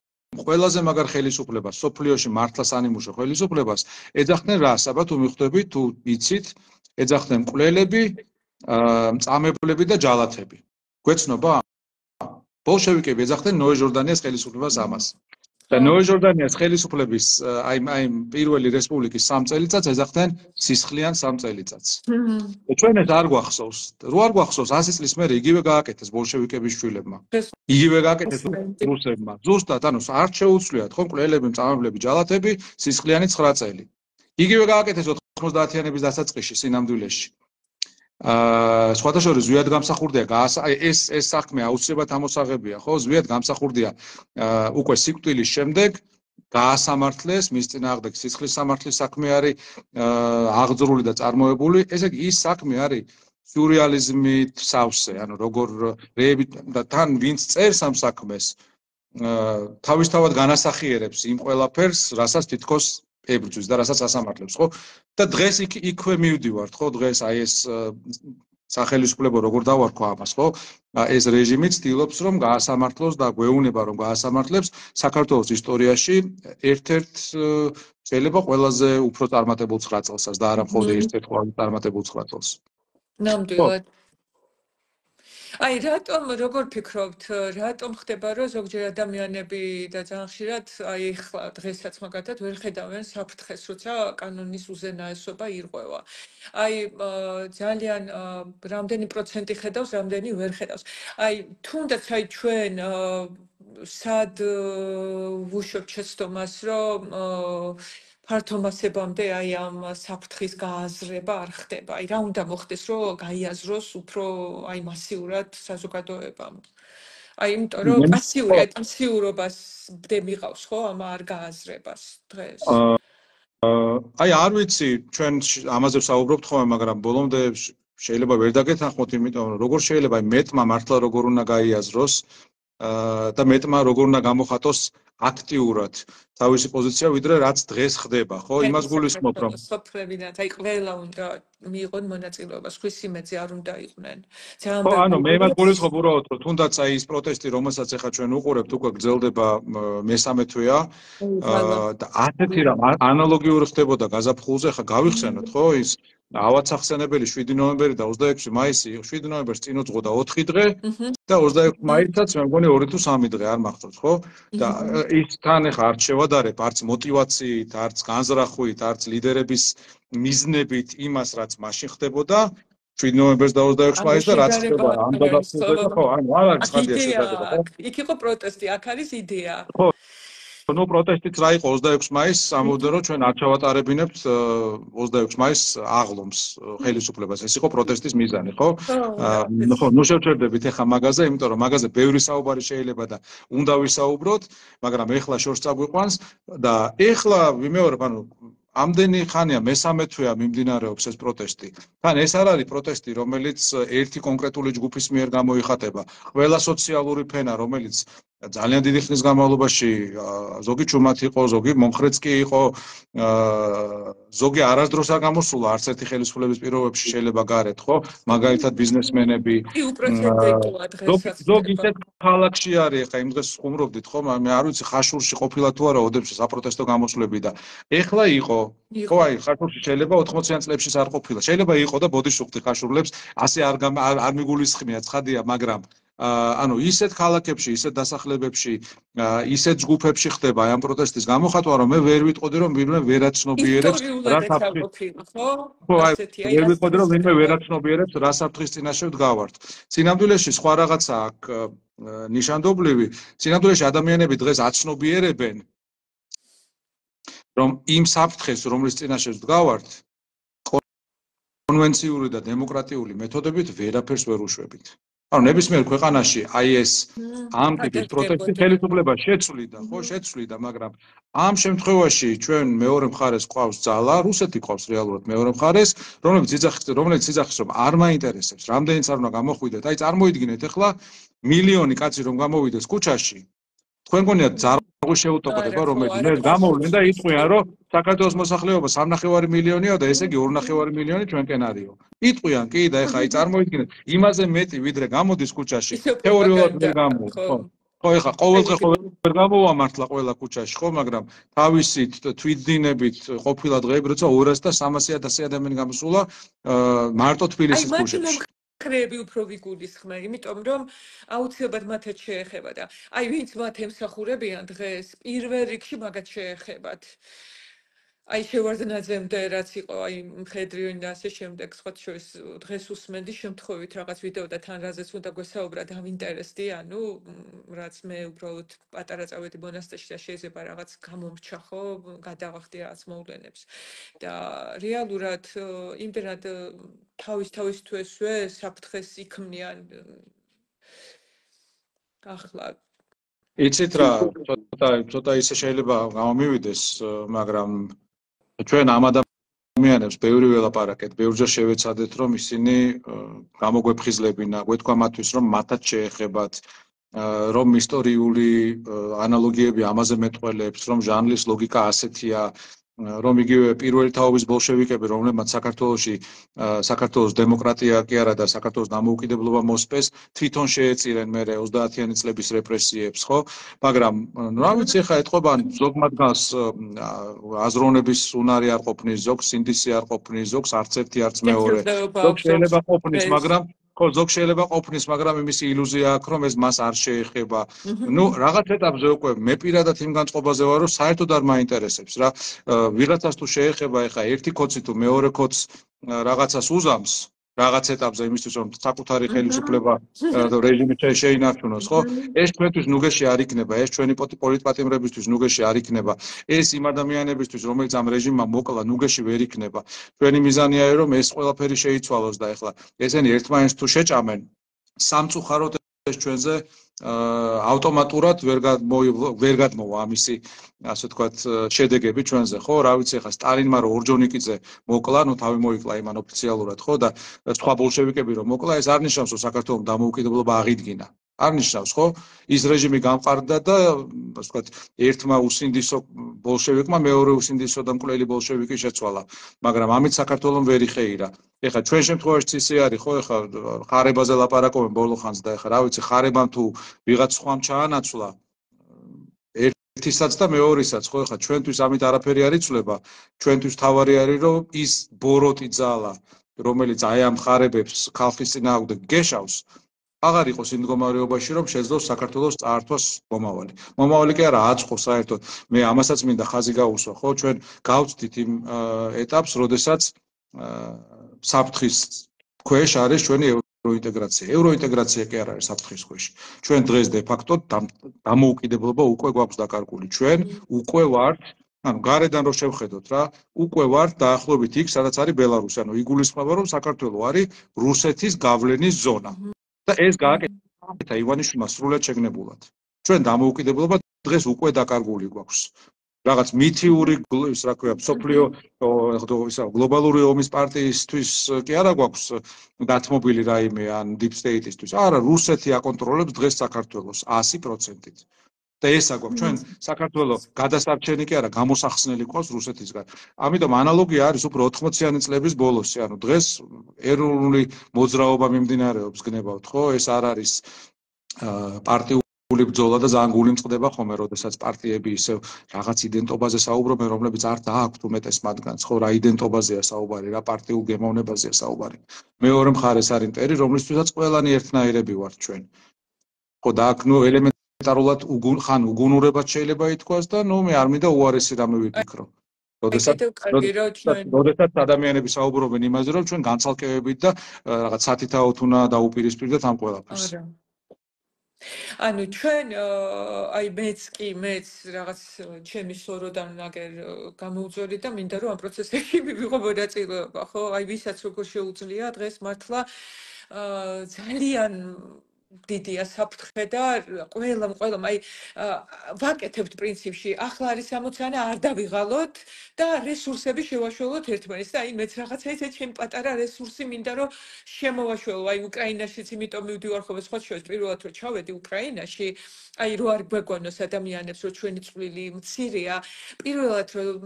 ყველაზე მაგარ ხელისუფლებას, სოფლიოში მართლა სანიმუშო ხელისუფლებას ეძახდნენ რას? აბა თუ მიხვდებით, თუ იცით, ეძახდნენ მკვლელები, მწამებლები და ჯალათები. გვეცნობა? ბოლშევიკები ეძახდნენ ნოე ჟორდანიას ხელისუფლებას ამას. და ნოე ჟორდანიას ხელისუფლების აი პირველი რესპუბლიკის 3 წელიწადს ეძახდნენ სისხლიან 3 წელიწადს. და ჩვენ ეს არ გვახსოვს. რო არ გვახსოვს 100 წლის მერე იგივე გააკეთეს ბოლშევიკების შვილებმა. იგივე გააკეთეს რუსებმა. ზუსტად, ანუ არ შეუცვლიათ ხო მკვლელები, მწამებლები, ჯალათები, სისხლიანი 9 წელი. იგივე გააკეთეს 90-იანების დასაწყისში სინამდვილეში. სხვათა შორის ზვიად გამსახურდია ეს საქმე აუცილებლად ამოსაღებია, ხო? ზვიად გამსახურდია უკვე სიკვდილის შემდეგ გაასამართლეს, მის წინააღმდეგ სისხლის სამართლის საქმე არის აღძრული და წარმოებული. ესე იგი ის საქმე არის სიურეალიზმით სავსე, ანუ როგორ რეებით და თან ვინც წერს ამ საქმეს თავისთავად განასახიერებს იმ ყველაფერს, რასაც თითქოს ებრძვის და რასაც ასამართლებს, ხო? და დღეს იქვე მივდივართ, ხო? დღეს აი ეს სახელისუფლებო როგორ დავარქვა ამას, ხო? ეს რეჟიმი ცდილობს რომ გაასამართლოს და გვეუბნება რომ გაასამართლებს საქართველოს ისტორიაში ერთ-ერთ შეიძლება ყველაზე უფრო წარმატებულ 9 წელსაც და არა მხოლოდ ერთ-ერთ ყველაზე წარმატებულ 9 წელს. ნამდვილად. აი რატომ როგორ ფიქრობთ, რატომ ხდება რომ ზოგჯერ ადამიანები და ძალიან ხშირად აი ახლა დღესაც მაგათად ვერ ხედავენ საფრთხეს, როცა კანონის უზენაესობა ირღვევა. აი ძალიან რამდენი პროცენტი ხედავს, რამდენი ვერ ხედავს. აი თუნდაც აი ჩვენ სად ვუშვებთ შეცდომას, რომ ფართო მასებამდე აი ამ საფრთხის გააზრება არ ხდება. აი რა უნდა მოხდეს, რომ გაიაზროს უფრო აი მასიურად საზოგადოებამ. აი იმიტომ რომ პასიურობას მიყავს ხო ამ არ გააზრებას დღეს. აი არ ვიცი, ჩვენ ამაზე ვსაუბრობთ ხოლმე, მაგრამ ბოლომდე შეიძლება ვერ დაგეთანხმოთ, იმიტომ რომ როგორ შეიძლება აი მეტმა მართლა როგორ უნდა გაიაზროს და მეტმა როგორ უნდა გამოხატოს აქტიურად თავისი პოზიცია, ვიდრე რაც დღეს ხდება, ხო? იმას გულისხმობ, რომ სოფლებიდან, აი ყველა უნდა მიიღონ მონაწილეობა, სხვის იმედზე არ უნდა იყვნენ. ხო, ანუ მე იმას გულისხმობ უბრალოდ, რომ თუნდაც აი ის პროტესტი, რომელსაც ახლა ჩვენ უყურებთ, უკვე გრძელდება მესამე თვეა და ასეთი რამ ანალოგიური ხდებოდა გაზაფხულზე, ახლა გავიხსენოთ, ხო, ის ავაცახსენებელი 7 ნოემბერი და 26 მაისი, 7 ნოემბერს წინ უძღოდა 4 დღე და 26 მაისსაც მე მგონი 2 თუ 3 დღე, არ მახსოვს, ხო? და ის თან ახლა არ შევადარებ არც мотивაციით, არც განზრახვით, არც ლიდერების მიზნებით იმას, რაც მაშინ ხდებოდა 7 ნოემბერს და 26 მაისს და რაც ხდება ამ დაბადებაზე, ხო, ანუ არ არის ხადია შედარება, ხო? იქ იყო პროტესტი, აქ არის იდეა. ხო. ნუ პროტესტიც რა იყო 26 მაისს, ამბობდა რომ ჩვენ არ ჩავატარებინებთ 26 მაისს აღლომს ხელისუფლებას. ეს იყო პროტესტის მიზანი, ხო? ხო, ნუ შევჩერდებით ახლა მაგაზე, იმიტომ რომ მაგაზე ბევრი საუბარი შეიძლება და უნდა ვისაუბროთ, მაგრამ ეხლა შორს წაგვიყვანს და ეხლა ვიმეორებ, ანუ ამდენი ხანია მესამე თვეა მიმდინარეობს ეს პროტესტი. თან ეს არ არის პროტესტი, რომელიც ერთი კონკრეტული ჯგუფის მიერ გამოიხატება. ყველა სოციალური ფენა, რომელიც ძალიან დიდი ხნის განმავლობაში ზოგი ჩუმად იყო, ზოგი მომხრეც კი იყო, ზოგი არასდროს არ გამოსულა არც ერთი ხელისუფლების პირობებში შეიძლება გარეთ, ხო? მაგალითად ბიზნესმენები. ზოგი ისეთ ქალაქში არის, ახლა იმ დღეს ხუმრობდით, ხო? მე არ ვიცი ხაშურში ყოფილა თუ არა ოდესმე საპროტესტო გამოსვლები და ეხლა იყო. ხო, აი ხაშურში შეიძლება 80-იან წლებში არ ყოფილა. შეიძლება იყო და ბოდიშუხტი ხაშურლებს ასე არ მიგულისხმია, ცხადია, მაგრამ ანუ ისეთ ქალაქებში, ისეთ დასახლებებში, ისეთ ჯგუფებში ხდება აი ამ პროტესტის გამოხატვა, რომ მე ვერ ვიტყოდი, რომ ვინმე ვერაცნობიერებს რა ისტორიულადაც არ ყოფილა, ხო? ხო, აი ასეთი ვერ ვიტყოდი, რომ ვინმე ასეთი ვერაცნობიერებს რა საფრთხის წინაშე ვდგავართ. სინამდვილეში სხვა რაღაცა აქ ნიშანდობლივი, სინამდვილეში ადამიანები დღეს აცნობიერებენ, რომ იმ საფრთხეს, რომლის წინაშე ვდგავართ, კონვენციური და დემოკრატიული მეთოდებით ვერაფერს ვერ უშვებით. ანუ ნებისმიერ ქვეყანაში აი ეს ამ ტიპის პროტესტი ხელისუფლება შეცვლიდა, ხო, შეცვლიდა, მაგრამ ამ შემთხვევაში ჩვენ მეორე მხარეს ყავს ძალა, რუსეთი ყავს რეალურად მეორე მხარეს, რომელიც იძახის, რომ არ მაინტერესებს, რამდენიც არ უნდა გამოხვიდეთ. აი წარმოიდგინეთ ახლა მილიონი კაცი რომ გამოვიდეს ქუჩაში, თქვენ გონიათ ძარღვი შეუტყდება, რომელიც მე გამოვლენ და იტყვიან, რომ საქართველოს მოსახლეობა 3.5 მილიონია და ესე იგი 2.5 მილიონი ჩვენკენ არისო. იტყვიან კი და ეხა აი წარმოიდგინეთ, იმაზე მეტი ვიდრე გამოდის ქუჩაში, თეორიულად ვერ გამოვა, ხო? ხო, ეხა ყოველდღე ვერ გამოვა მართლა ყველა ქუჩაში, ხო, მაგრამ თავისით თვითდინებით ყოფილი დღეები, როცა 200 და 300.000 ადამიანი გამოსულა მარტო თბილისის ქუჩებში. ხრები უფრო ვიგულისხმე, იმიტომ რომ აუცილებლად მათაც შეეხება და აი ვინც მათ ემსახურებიან დღეს პირველ რიგში მაგათ შეეხებათ. აი შევარდნაძემდე რაც იყო აი მხედრიონი და ასე შემდეგ სხვა შორის დღეს უსმენდი შემთხვევით რაღაც ვიდეო და თან რაზეც უნდა გვესაუბრა დავინტერესდი, ანუ რაც მე უბრალოდ პატარა წავედი მონასტერში და შეიძლება რაღაც გამომრჩა ხო, გადავახდი რაღაც მოვლენებს. და რეალურად იმდენად თავისთვესვე საფრთხეს იქმნიან ახლა იცით რა, ცოტა ისე შეიძლება გამომივიდეს, მაგრამ ჩვენ ამ ადამიანებს ბევრი ველაპარაკეთ, ბევრჯერ შევეცადეთ, რომ ისინი გამოგვეფხიზლებინა, გვეთქვა მათთვის, რომ მათაც შეეხებათ, რომ ისტორიული ანალოგიები ამაზე მეტყველებს, რომ ჟანრის ლოგიკა ასეთია, რომ იგივე პირველი თაობის ბოლშევიკები, რომლებმაც საქართველოს დემოკრატია კი არა და საქართველოს დამოუკიდებლობა მოსპეს, თვითონ შეეწირენ მერე 30-იანი წლების რეპრესიებს, ხო? მაგრამ რა ვიცი, ხა ეთყობა ზოგ მათგანს აზროვნების უნარი არ ყოფნის, ზოგს სინდისი არ ყოფნის, ზოგს არც ერთი არც მეორე, ზოგ შეიძლება ყოფნის, მაგრამ ხო, ზოგ შეიძლება ყოფნის, მაგრამ იმის ილუზია აქვს, რომ ეს მას არ შეეხება. ნუ რაღაც ეტაპზე უკვე მე პირადად იმ განწყობაზე ვარ, რომ საერთოდ არ მაინტერესებს რა. ვიღაცას თუ შეეხება ეხა ერთი კოცი თუ მეორე კოცს რაღაცას უზამს რაღაც ეტაპზე იმისთვის რომ საკუთარი ხელისუფლება რეჟიმი შეინარჩუნოს, ხო? ეს ჩვენთვის ნუგეში არ იქნება, ეს ჩვენი პოლიტპატიმრებისთვის ნუგეში არ იქნება. ეს იმ ადამიანებისთვის, რომელიც ამ რეჟიმმა მოკლა, ნუგეში ვერ იქნება. ჩვენი მიზანია რომ ეს ყველაფერი შეიცვალოს და ეხლა ესენი ერთმანეთს თუ შეჭამენ, სამწუხაროდ ეს ჩვენზე ავტომატურად ვერ გადმოვა ამისი, ასე ვთქვათ, შედეგები ჩვენზე, ხო? რა ვიცი, ახლა სტალინმა რო ორჯონიკიძე მოკლა, ნუ თავი მოიკლა იმან ოფიციალურად, ხო? და სხვა ბოლშევიკები რო მოკლა, ეს არ ნიშნავს, რომ საქართველოს დამოუკიდებლობა აღიდგინა. არ ნიშნავს, ხო? ის რეჟიმი გამყარდა და, ასე ვთქვათ, ერთმა უსინდისო ბოლშევიკმა მეორე უსინდისო და მკვლელი ბოლშევიკი შეცვალა, მაგრამ ამით საქართველოს ვერ იხეირა. ეხლა ჩვენ შემთხვევაში ისე არის, ხო, ეხლა ხარებაზე ლაპარაკობენ ბოლო ხანს და ეხლა რა ვიცი, ხარებამ თუ ვიღაც სხვამ ჩაანაცვლა ერთისაც და მეორისაც, ხო, ეხლა ჩვენთვის ამით არაფერი არ იცვლება. ჩვენთვის თავარი არის, რომ ის ბოროტი ძალა, რომელიც აი ამ ხარებებს ხალხის წინააღმდეგ გეშავს, აღარ იყოს იმ მდგომარეობაში, რომ შეძლოს საქართველოს წაართვას მომავალი. მომავალი კი არა, აწყოს საერთოდ. მე ამასაც მინდა ხაზი გაუსვა, ხო, ჩვენ გავწვდით იმ ეტაპს, როდესაც საფრთხის ქვეშ არის ჩვენი ევროინტეგრაცია. ევროინტეგრაცია კი არ არის საფრთხის ქვეშ. ჩვენ დღეს დე ფაქტო დამოუკიდებლობა უკვე გვაქვს დაკარგული. ჩვენ უკვე ვართ, ანუ გარედან რო შევხედოთ რა, უკვე ვართ დაახლოებით იქ, სადაც არის ბელარუსი. ანუ იგულისხმება, რომ საქართველოს არის რუსეთის გავლენის ზონა. და ეს გააკეთა ივანიშვილმა სრულად შეგნებულად. ჩვენ დამოუკიდებლობა დღეს უკვე დაკარგული გვაქვს. რაღაც მითიური ის რა ქვია სოფლიო გლობალური ომის პარტიისთვის კი არა გვაქვს დათმობილი რაიმე ან deep state-ისთვის. არა, რუსეთი აკონტროლებს დღეს საქართველოს 100%-ით. და ეს აგვაქვს ჩვენ საქართველოს გადასარჩენი კი არა, გამოსახსნელი ყავს რუსეთისგან. ამიტომ ანალოგია არის უფრო 80-იანი წლების ბოლოსი, ანუ დღეს ეროვნული მოძრაობა მიმდინარეობს, გნებავთ, ხო? ეს არ არის პარტიული ბრძოლა და ძალიან გული მწყდება ხოლმე, როდესაც პარტიები ისევ რაღაც იდენტობაზე საუბრობენ, რომლებიც არ დააქვთ უმეტეს მათგანს, ხო, რა იდენტობაზეა საუბარი, რა პარტიულ გემოვნებაზეა საუბარი. მეორე მხარეს არის მტერი, რომლისთვისაც ყველანი ერთნაირები ვართ ჩვენ. ხო და აქ ელემენტარულად ხან უგუნურებაც შეიძლება ითქვას და მე არ მინდა უარესი რამე ვიფიქრო. როდესაც ადამიანები საუბრობენ იმაზე, რომ ჩვენ განცალკევებით და რაღაც სათითაოდ უნდა დაუპირისპირდეთ ამ ყველაფერს. ანუ ჩვენ აი მეც რაღაც ჩემი სოროდან ნაგერ გამოვწვევი და მინდა რომ ამ პროცესებში მივიღო მონაწილეობა, ხო? აი ვისაც როგორ შეუძლია დღეს მართლა ძალიან დიდია საფრთხე და ყველამ აი ვაკეთებთ პრინციპში ახლა არის ამოცანა არ დავიღალოთ და რესურსები შევაშველოთ ერთმანეთს და აი მეც რაღაცა ესე ჩემი პატარა რესურსი მინდა რომ შემოვაშველო აი უკრაინაშიც იმიტომ მივდივარ ხოლმე სხვა შორის პირველად რომ ჩავედი უკრაინაში აი რო არ გვეგონოს ადამიანებს რომ ჩვენი წვლილი მცირეა პირველად რომ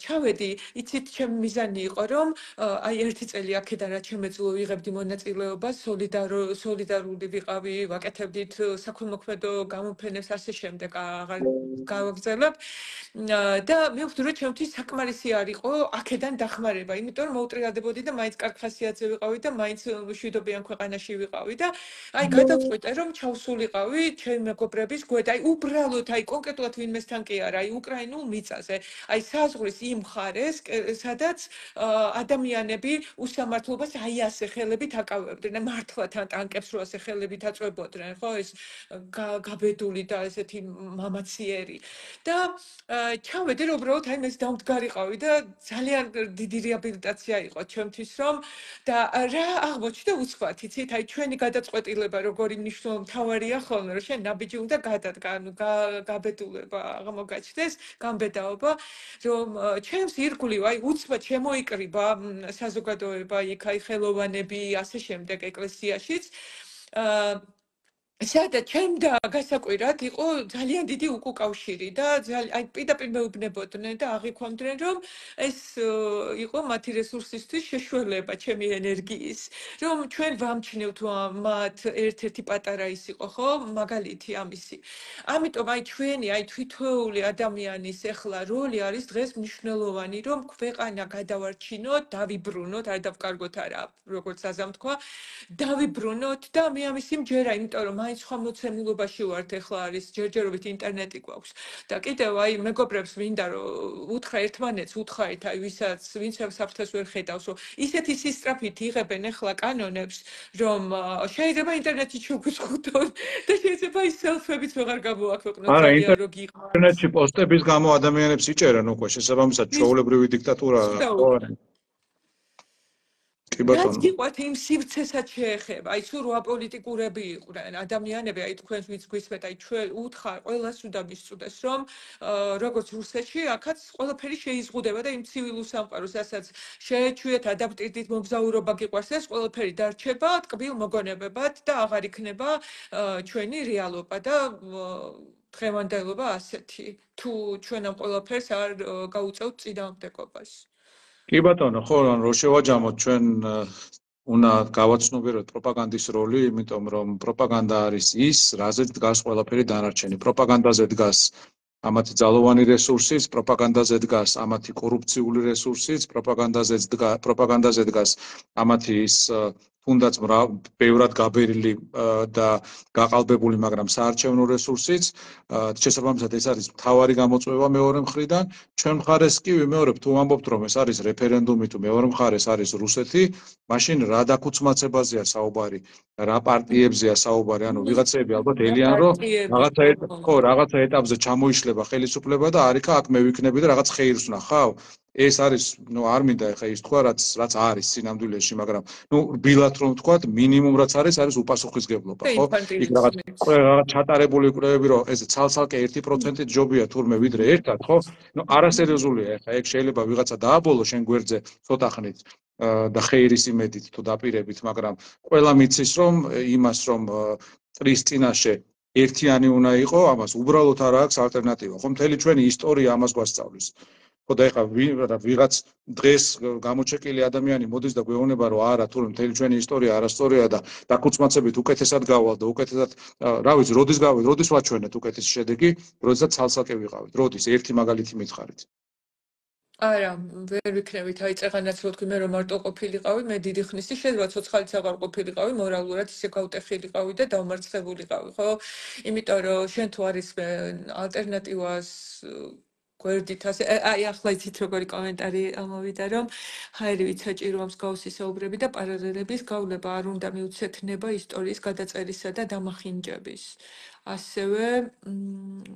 ჩავედი იცით ჩემი მიზანი იყო რომ აი ერთი წელი აქედან რაც შემეძლო ვიღებდი მონაწილეობას სოლიდარული ვიყავი ვაკეთებდით საქველმოქმედო გამოფენებს ასე შემდეგ აღარ გავაგრძელებ და მე ვხვდი რომ ჩემთვის საკმარისი არ იყო აქედან დახმარება იმიტომ რომ მოუტრიალდებოდი და მაინც კარგ ხასიათზე ვიყავი და მაინც მშვიდობიან ქვეყანაში ვიყავი და აი გადავწყვიტე რომ ჩავსულიყავი ჩემი მეგობრების გვერდ აი უბრალოდ აი კონკრეტულად ვინმესთან კი არა აი უკრაინულ მიწაზე აი საზღვრის იმ მხარეს სადაც ადამიანები უსამართლობას აი ასე ხელებით აკავებდნენ მართლა თან ტანკებს რო ასე ხელებით აწვებოდნენ ხო ეს გაბედული და ესეთი მამაციერი და ჩავედი რომ უბრალოდ აი მეც დამდგარიყავი და ძალიან დიდი რეაბილიტაცია იყო ჩემთვის რომ და რა აღმოჩნდა უცხოად იცით აი ჩვენი გადაწყვეტილება როგორი მთავარია ხოლმე რომ შენ ნაბიჯი უნდა გადადგა ანუ გაბედულება აღმოგაჩნდეს გამბედაობა რომ ჩემს ირგვლივ აი უცბად შემოიკრიბა საზოგადოება იქ აი ხელოვანები ასე შემდეგ ეკლესიაშიც სადაც ჩემ და გასაკვირად იყო ძალიან დიდი უკავშირი და აი პირდაპირ მეუბნებოდნენ და აღიქვამდნენ რომ ეს იყო მათი რესურსისთვის შეშველება ჩემი ენერგიის რომ ჩვენ ვამჩნევთ მათ ერთ-ერთი პატარა ის იყო ხო მაგალითი ამისი ამიტომ აი ჩვენი აი თვითეული ადამიანის ახლა როლი არის დღეს მნიშვნელოვანი რომ ქვეყანა გადავარჩინოთ დავიბრუნოთ არ დავკარგოთ არა როგორც აზამ თქვა დავიბრუნოთ და მე ამისი მჯერა იმიტომ რომ სხვა მოცემულობაში ვართ ახლა არის ჯერჯერობით ინტერნეტი გვაქვს და კიდევ აი მეგობრებს მინდა რომ უთხრა ერთმანეთს უთხარით აი ვინც საფრთხეს ვერ ხედავს რომ ისეთი სისწრაფით იღებენ ახლა კანონებს რომ შეიძლება ინტერნეტში შეგუწყვეტონ და შეიძლება ის სელფებიც ვეღარ გამოაქვეყნოთ ძალიან რო გიყავს ინტერნეტში პოსტების გამო ადამიანებს იჭერენ უკვე შესაბამისად ჩვეულებრივი დიქტატურაა რაც გიყვათ იმ სივრცესაც შეეხება, აი სულ რა პოლიტიკურები იყვნენ ადამიანები, აი თქვენს ვინც გვისმენთ, აი ჩვენ უთხარ ყველას უნდა მისწოდეს, რომ როგორც რუსეთში, აქაც ყველაფერი შეიზღუდება და იმ ცივილურ სამყაროს, რასაც შეეჩვიეთ, ადაპტირდით, მოგზაურობა გიყვარს, ეს ყველაფერი დარჩება ტკბილ მოგონებებად და აღარ იქნება ჩვენი რეალობა და დღევანდელობა ასეთი. თუ ჩვენ ამ ყველაფერს არ გაუწევთ წინააღმდეგობას. კი ბატონო, ხო, რო შევაჯამოთ ჩვენ უნდა გავაცნობიეროთ პროპაგანდის როლი, იმიტომ რომ პროპაგანდა არის ის, რაზეც დგას ყველაფერი დანარჩენი. პროპაგანდაზე დგას ამათი ძალოვანი რესურსიც, პროპაგანდაზე დგას ამათი კორუფციული რესურსიც, პროპაგანდაზე დგას ამათი ის თუნდაც ბევრად გაბერილი და გაყალბებული, მაგრამ საარჩევნო რესურსიც, შესაბამისად ეს არის მთავარი გამოწვევა მეორე მხრიდან. ჩვენ მხარეს კი ვიმეორებ, თუ ამბობთ რომ ეს არის რეფერენდუმი, თუ მეორე მხარეს არის რუსეთი, მაშინ რა დაქუცმაცებაზეა საუბარი, რა პარტიებზეა საუბარი, ანუ ვიღაცები ალბათ ელიან რომ რაღაცა ეტაპზე ჩამოიშლება ხელისუფლება და არიქა აქ მე ვიქნები და რაღაც ხეირს ვნახავ. ეს არის, არ მინდა ეხა ის თქვა, რაც არის სინამდვილეში, მაგრამ რბილად რომ ვთქვათ, მინიმუმ რაც არის უპასუხისგებლობა, ხო? იქ რაღაც ჩატარებული კვლევები რომ ეს ცალ-ცალკე 1% ჯობია თურმე ვიდრე ერთად, ხო? არასერიოზულია ეხა, ეგ შეიძლება ვიღაცა დააბოლო შენ გვერდზე ცოტა ხნით და ხეირის იმედით თუ დაპირებით, მაგრამ ყველა მიცის რომ იმას რომ წრის წინაშე ერთიანი უნდა იყო, ამას უბრალოდ არ აქვს ალტერნატივა, ხო? მთელი ჩვენი ისტორია ამას გვასწავლის. ხო და ეხლა ვიღაც დღეს გამოჩეკილი ადამიანი მოდის და გვეუბნება რომ არა თურმე მთელი ჩვენი ისტორია არასწორია და დაქუცმაცებით უკეთესად გავალ და უკეთესად რა ვიცი როდის ვაჩვენეთ უკეთესი შედეგი როდესაც ცალ-ცალკე ვიყავით როდის ერთი მაგალითი მითხარით არა, ვერ ვიქნებით, აი წეღანაც რო თქვი მე რომ მარტო ყოფილიყავი, მე დიდი ხნისი შეიძლება ცოცხალიც აღარ ყოფილიყავი, მორალურად ისე გავტეხილიყავი და დავმარცხებულიყავი, ხო? იმიტომ რომ შენ თუ არის ალტერნატივას გვერდით ასე აი ახლა იცით როგორი კომენტარი ამოვიდა რომ ჰაერი ვიცაჭიროა მსგავსი საუბრები და პარალელების გავლება არ უნდა მიუცეთნება ისტორიის გადაწერისა და დამახინჯების. ასევე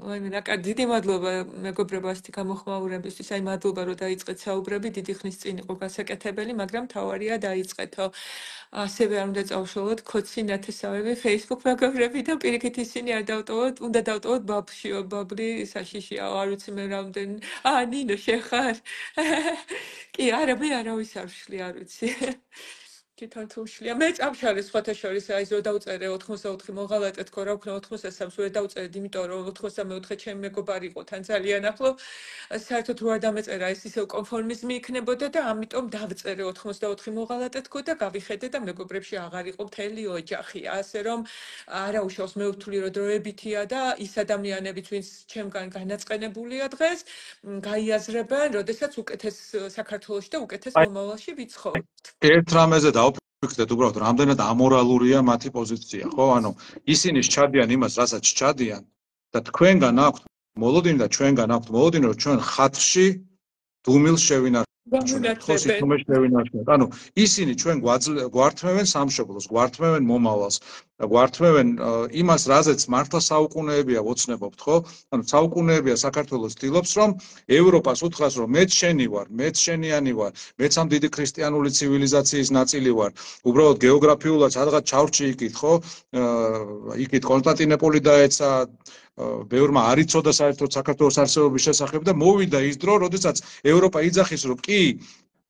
ვაიმე, დიდი მადლობა მეგობრებო ასეთი გამოხმაურებისთვის. აი მადლობა რომ დაიწყეთ საუბრები, დიდი ხნის წინ იყო გასაკეთებელი, მაგრამ თავარია დაიწყეთო. ასევე არ უნდა წავშალოთ ქოცი ნათესავები Facebook მეგობრები და პირიქით ისინი არ დავტოვოთ, უნდა დავტოვოთ ბაბშიო, ბაბლი საშიშია, არ ვიცი მე რამდენი. ნინო შეხარ. კი, არა, მე არავის არ ვშლი, არ ვიცი. თვითონ თუ ვშლია. მე წავშალე სხვათა შორის, აი ზო დავწერე 84 მოღალატეთ ხო რა ვქნა 83-ს ვერ დავწერე, იმიტომ რომ 84 ჩემი მეგობარი იყო თან ძალიან ახლო. საერთოდ რო არ დამეწერა ეს ისევ კონფორმიზმი იქნებოდა და ამიტომ დავწერე 84 მოღალატეთ ხო და გავიხედე და მეგობრებში აღარ იყო მთელი ოჯახი. ასე რომ არა უშავს მე ვთვლი რომ დროებითია და ის ადამიანებიც ვინც ჩემგან განაწყენებულია დღეს გაიაზრებენ, როდესაც უკეთეს საქართველოში და უკეთეს მომავალში ვიცხოვთ. ერთ რამეზე დავფიქრდეთ უბრალოდ რამდენად ამორალურია მათი პოზიცია, ხო? ანუ ისინი სჩადიან იმას, რასაც სჩადიან და თქვენგან აქვთ მოლოდინი და ჩვენგან აქვთ მოლოდინი, რომ ჩვენ ხათხში დუმილს შევინარჩუნებთ, ხო, სიტყვაში შევინარჩუნებთ. ანუ ისინი ჩვენ გვართმევენ სამშობლოს, გვართმევენ მომავალს, გვართმევენ იმას, რაზეც მართლა საუკუნეებია ვოცნებობთ, ხო? ანუ საუკუნეებია საქართველოს ცდილობს, რომ ევროპას უთხრას, რომ მეც შენი ვარ, მეც შენიანი ვარ, მეც ამ დიდი ქრისტიანული ცივილიზაციის ნაწილი ვარ. უბრალოდ გეოგრაფიულად სადღაც ჩავრჩი იქით, ხო? იქით კონსტანტინოპოლი დაეცა ბევრმა არ იცოდა საერთოდ საქართველოს არსებობის შესახებ და მოვიდა ის დრო, როდესაც ევროპა იძახის, რომ კი,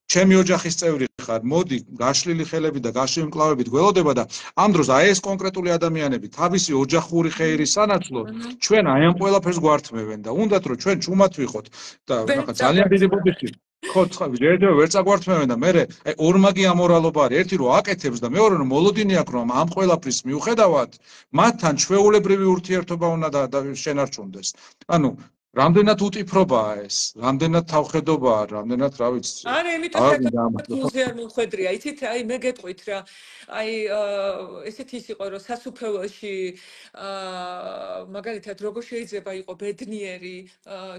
ჩემი ოჯახის წევრი ხარ, მოდი, გაშლილი ხელებით და გაშლილი მკლავებით გველოდება და ამ დროს აი ეს კონკრეტული ადამიანები თავისი ოჯახური ხეირის სანაცვლოდ ჩვენ აი ამ ყველაფერს გვართმევენ და უნდათ რომ ჩვენ ჩუმად ვიყოთ და ნახა ძალიან დიდი ბუდისტი ხო, ჯერჯერობით ვერ წაგვართმევენ და მე აი ორმაგი ამორალობა არის, ერთი რომ აკეთებს და მეორე რომ მოლოდინი აქვს რომ ამ ყველაფრის მიუხედავად მათთან ჩვეულებრივი ურთიერთობა უნდა შენარჩუნდეს. ანუ რამდენად უტიფრობაა ეს, რამდენად თავხედობაა, რამდენად რა ვიცი. არა, იმიტომ საერთოდ არ მიხვედრია. იცით, აი მე გეტყვით რა. აი ესეთი ის იყო, რომ სასუფეველში მაგალითად როგორ შეიძლება იყო ბედნიერი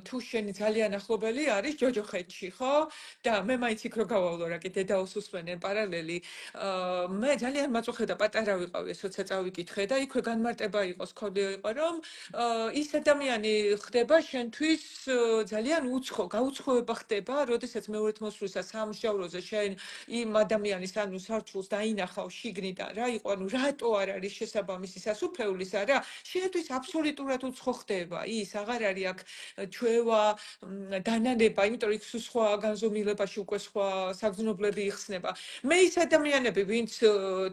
თუ შენი ძალიან ახლობელი არის ჯოჯოხეთში, ხო? და მე მაინც იქ რო გავავლო რა კიდე დაუსუსმენენ პარალელი. მე ძალიან მაწუხე და პატარა ვიყავი, ესოცა წავიკითხე და იქვე განმარტება იყო, სკოლიო იყო, რომ ის ადამიანი ხდება შენთვის ძალიან უცხო, გაუცხოება ხდება, როდესაც მეორედ მოსვლისა სამშაბლოზე შენ იმ ადამიანის ანუ სართულს დაინახავ შიგნიდან რა იყო, ანუ რატო არ არის შესაბამისი სასუფეულის არა, შენთვის აბსოლუტურად უცხო ხდება. ის აღარ არის აქ ჩვევა, დანანება, იმიტომ რომ იქ სხვა განზომილებაში უკვე სხვა საგრძნობლები იხსნება. მე ის ადამიანები, ვინც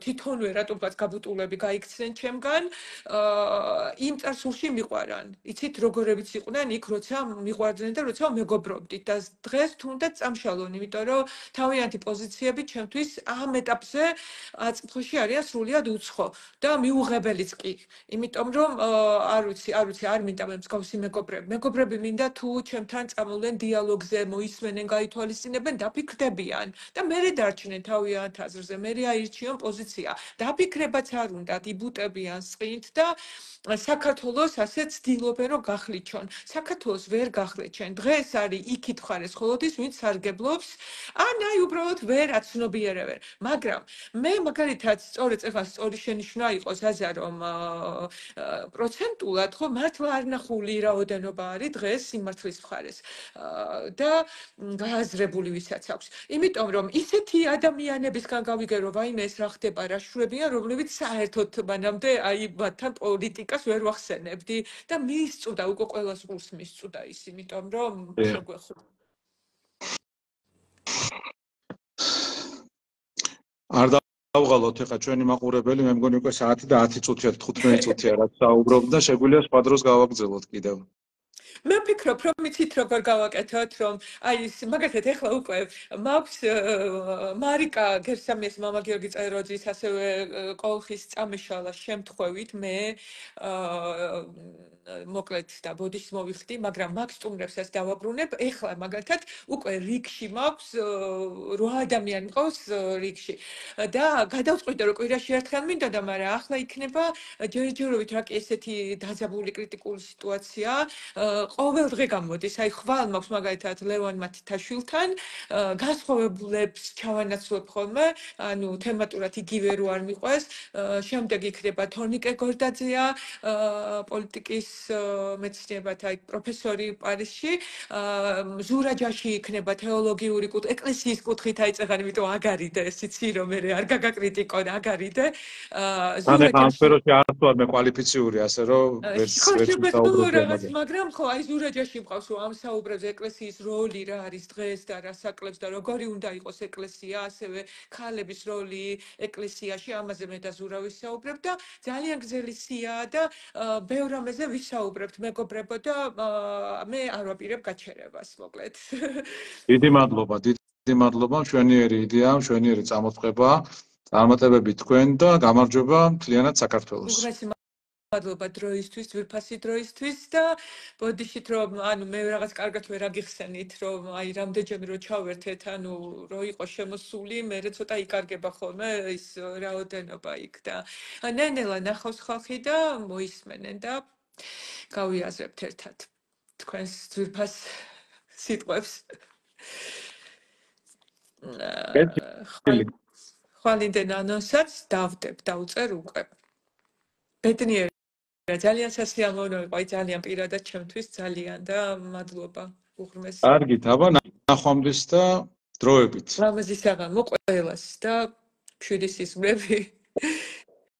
თვითონვე რატომღაც გაბუტულები გაიქცნენ ჩემგან, იმ წარსულში მიყვარან. იცით როგორებიც იყვნენ იქ როცა მიყვარდნენ და როცა მეგობრობდით და დღეს თუნდაც წამშალონ, იმიტომ რომ თავიანთი პოზიციები ჩემთვის ამ ეტაპზე აწმყოში არიან სრულიად უცხო და მიუღებელიც კი. იმიტომ რომ არ ვიცი, არ მინდა მე მსგავსი მეგობრები. მეგობრები მინდა თუ ჩემთან წამოვლენ დიალოგზე, მოისმენენ, გაითვალისწინებენ, დაფიქრდებიან და მერე დარჩნენ თავიანთ აზრზე, მერე აირჩიონ პოზიცია. დაფიქრებაც არ უნდათ, იბუტებიან სყინთ და საქართველოს ასე ცდილობენ რომ გახლიჩონ. საქართველოს ვერ გახლიჩენ. დღეს არის იქით ხარეს ხოლოდის ვინც სარგებლობს, ან აი უბრალოდ ვერ აცნობიერებენ. მაგრამ მე მაგალითად სწორედ ეხლა სწორი შენიშვნა იყო ზაზა რომ პროცენტულად ხო მართლა არ ნახული რაოდენობა არის დღეს სიმართლის მხარეს და გააზრებული ვისაც აქვს. იმიტომ რომ ისეთი ადამიანებისგან გავიგე რომ ვაიმე ეს რა ხდება რა შრუებიან, რომლებიც საერთოდ მანამდე აი მათთან პოლიტიკას ვერ ვახსენებდი და მისწვდა უკვე ყველას გულს მისწვდა ის, იმიტომ რომ შეგვეხო. არ დავღალოთ ეხა ჩვენი მაყურებელი, მე მგონი უკვე საათი და 10 წუთია 15 წუთია რაც საუბრობთ და შეგვიძლია სხვა დროს გავაგრძელოთ კიდევ. მე ვფიქრობ, რომ იცით როგორ გავაკეთოთ, რომ აი ის მაგალითად ეხლა უკვე მაქვს მარიკა გერსამიას მამა გიორგი წეროძის ასევე კოლხის წამეშალა შემთხვევით მე მოკლედ და ბოდიშს მოვიხდი, მაგრამ მაგ სტუმრებსაც დავაბრუნებ. ეხლა მაგალითად უკვე რიგში მაქვს 8 ადამიანი მყავს რიგში და გადავწყვიტე რომ კვირაში ერთხელ მინდოდა, მაგრამ ახლა იქნება ჯერჯერობით რა კი ესეთი დაძაბული კრიტიკული სიტუაცია. ყოველ დღე გამოდის, აი ხვალ მაქვს მაგალითად ლევან მათითაშვილთან, განსხვავებულებს ჩავანაცვლებ ხოლმე, ანუ თემატურად იგივე რო არ მიყვეს. შემდეგ იქნება თორნიკე გორდაძეა, პოლიტიკის მეცნიერებათა პროფესორი პარიზში, ზურაჯაში იქნება თეოლოგიური ეკლესიის კუთხით აიწეღან, იმიტომ აგარიდე, იცი რომ მე არ გაგაკრიტიკონ, აგარიდე. ზურაჯაში არ ვთქვათ მე კვალიფიციური, ასე რომ ვერც ვისაუბრებ, მაგრამ ხო, აი ზურაჯაში მყავს რომ ამ საუბრებზე ეკლესიის როლი რა არის დღეს და რა საკლებს და როგორი უნდა იყოს ეკლესია, ასევე ქალების როლი ეკლესიაში, ამაზე მე და ზურა ვისაუბრებ და ძალიან გრძელი სიაა და ბევრ რამეზე ვისაუბრებთ მეგობრებო და მე არ ვაპირებ გაჩერებას, მოკლედ. დიდი მადლობა, მშვენიერი იდეა, მშვენიერი წამოწყება, წარმატებები თქვენ და გამარჯობა მთლიანად საქართველოს. მადლობა დროისთვის, ძვირფასი დროისთვის და ბოდიშით რომ ანუ მე რაღაც კარგად ვერ აგიხსენით რომ აი რამდენჯერმე რო ჩავერთეთ, ანუ რო იყო შემოსული, მე ცოტა იკარგება ხოლმე ის რაოდენობა იქ და ნენელა ნახავს ხალხი და მოისმენენ და გავიაზრებთ ერთად თქვენს ძვირფას სიტყვებს. ხვალინდენ ანონსაც დავდებ, დავწერ უკვე. ბედნიერი ძალიან სასიამოვნო იყო, ძალიან პირადად ჩემთვის ძალიან და მადლობა უღრმეს. კარგით, აბა ნახვამდის და დროებით. ლამაზი საღამო ყველას და მშვიდი სიზმრები.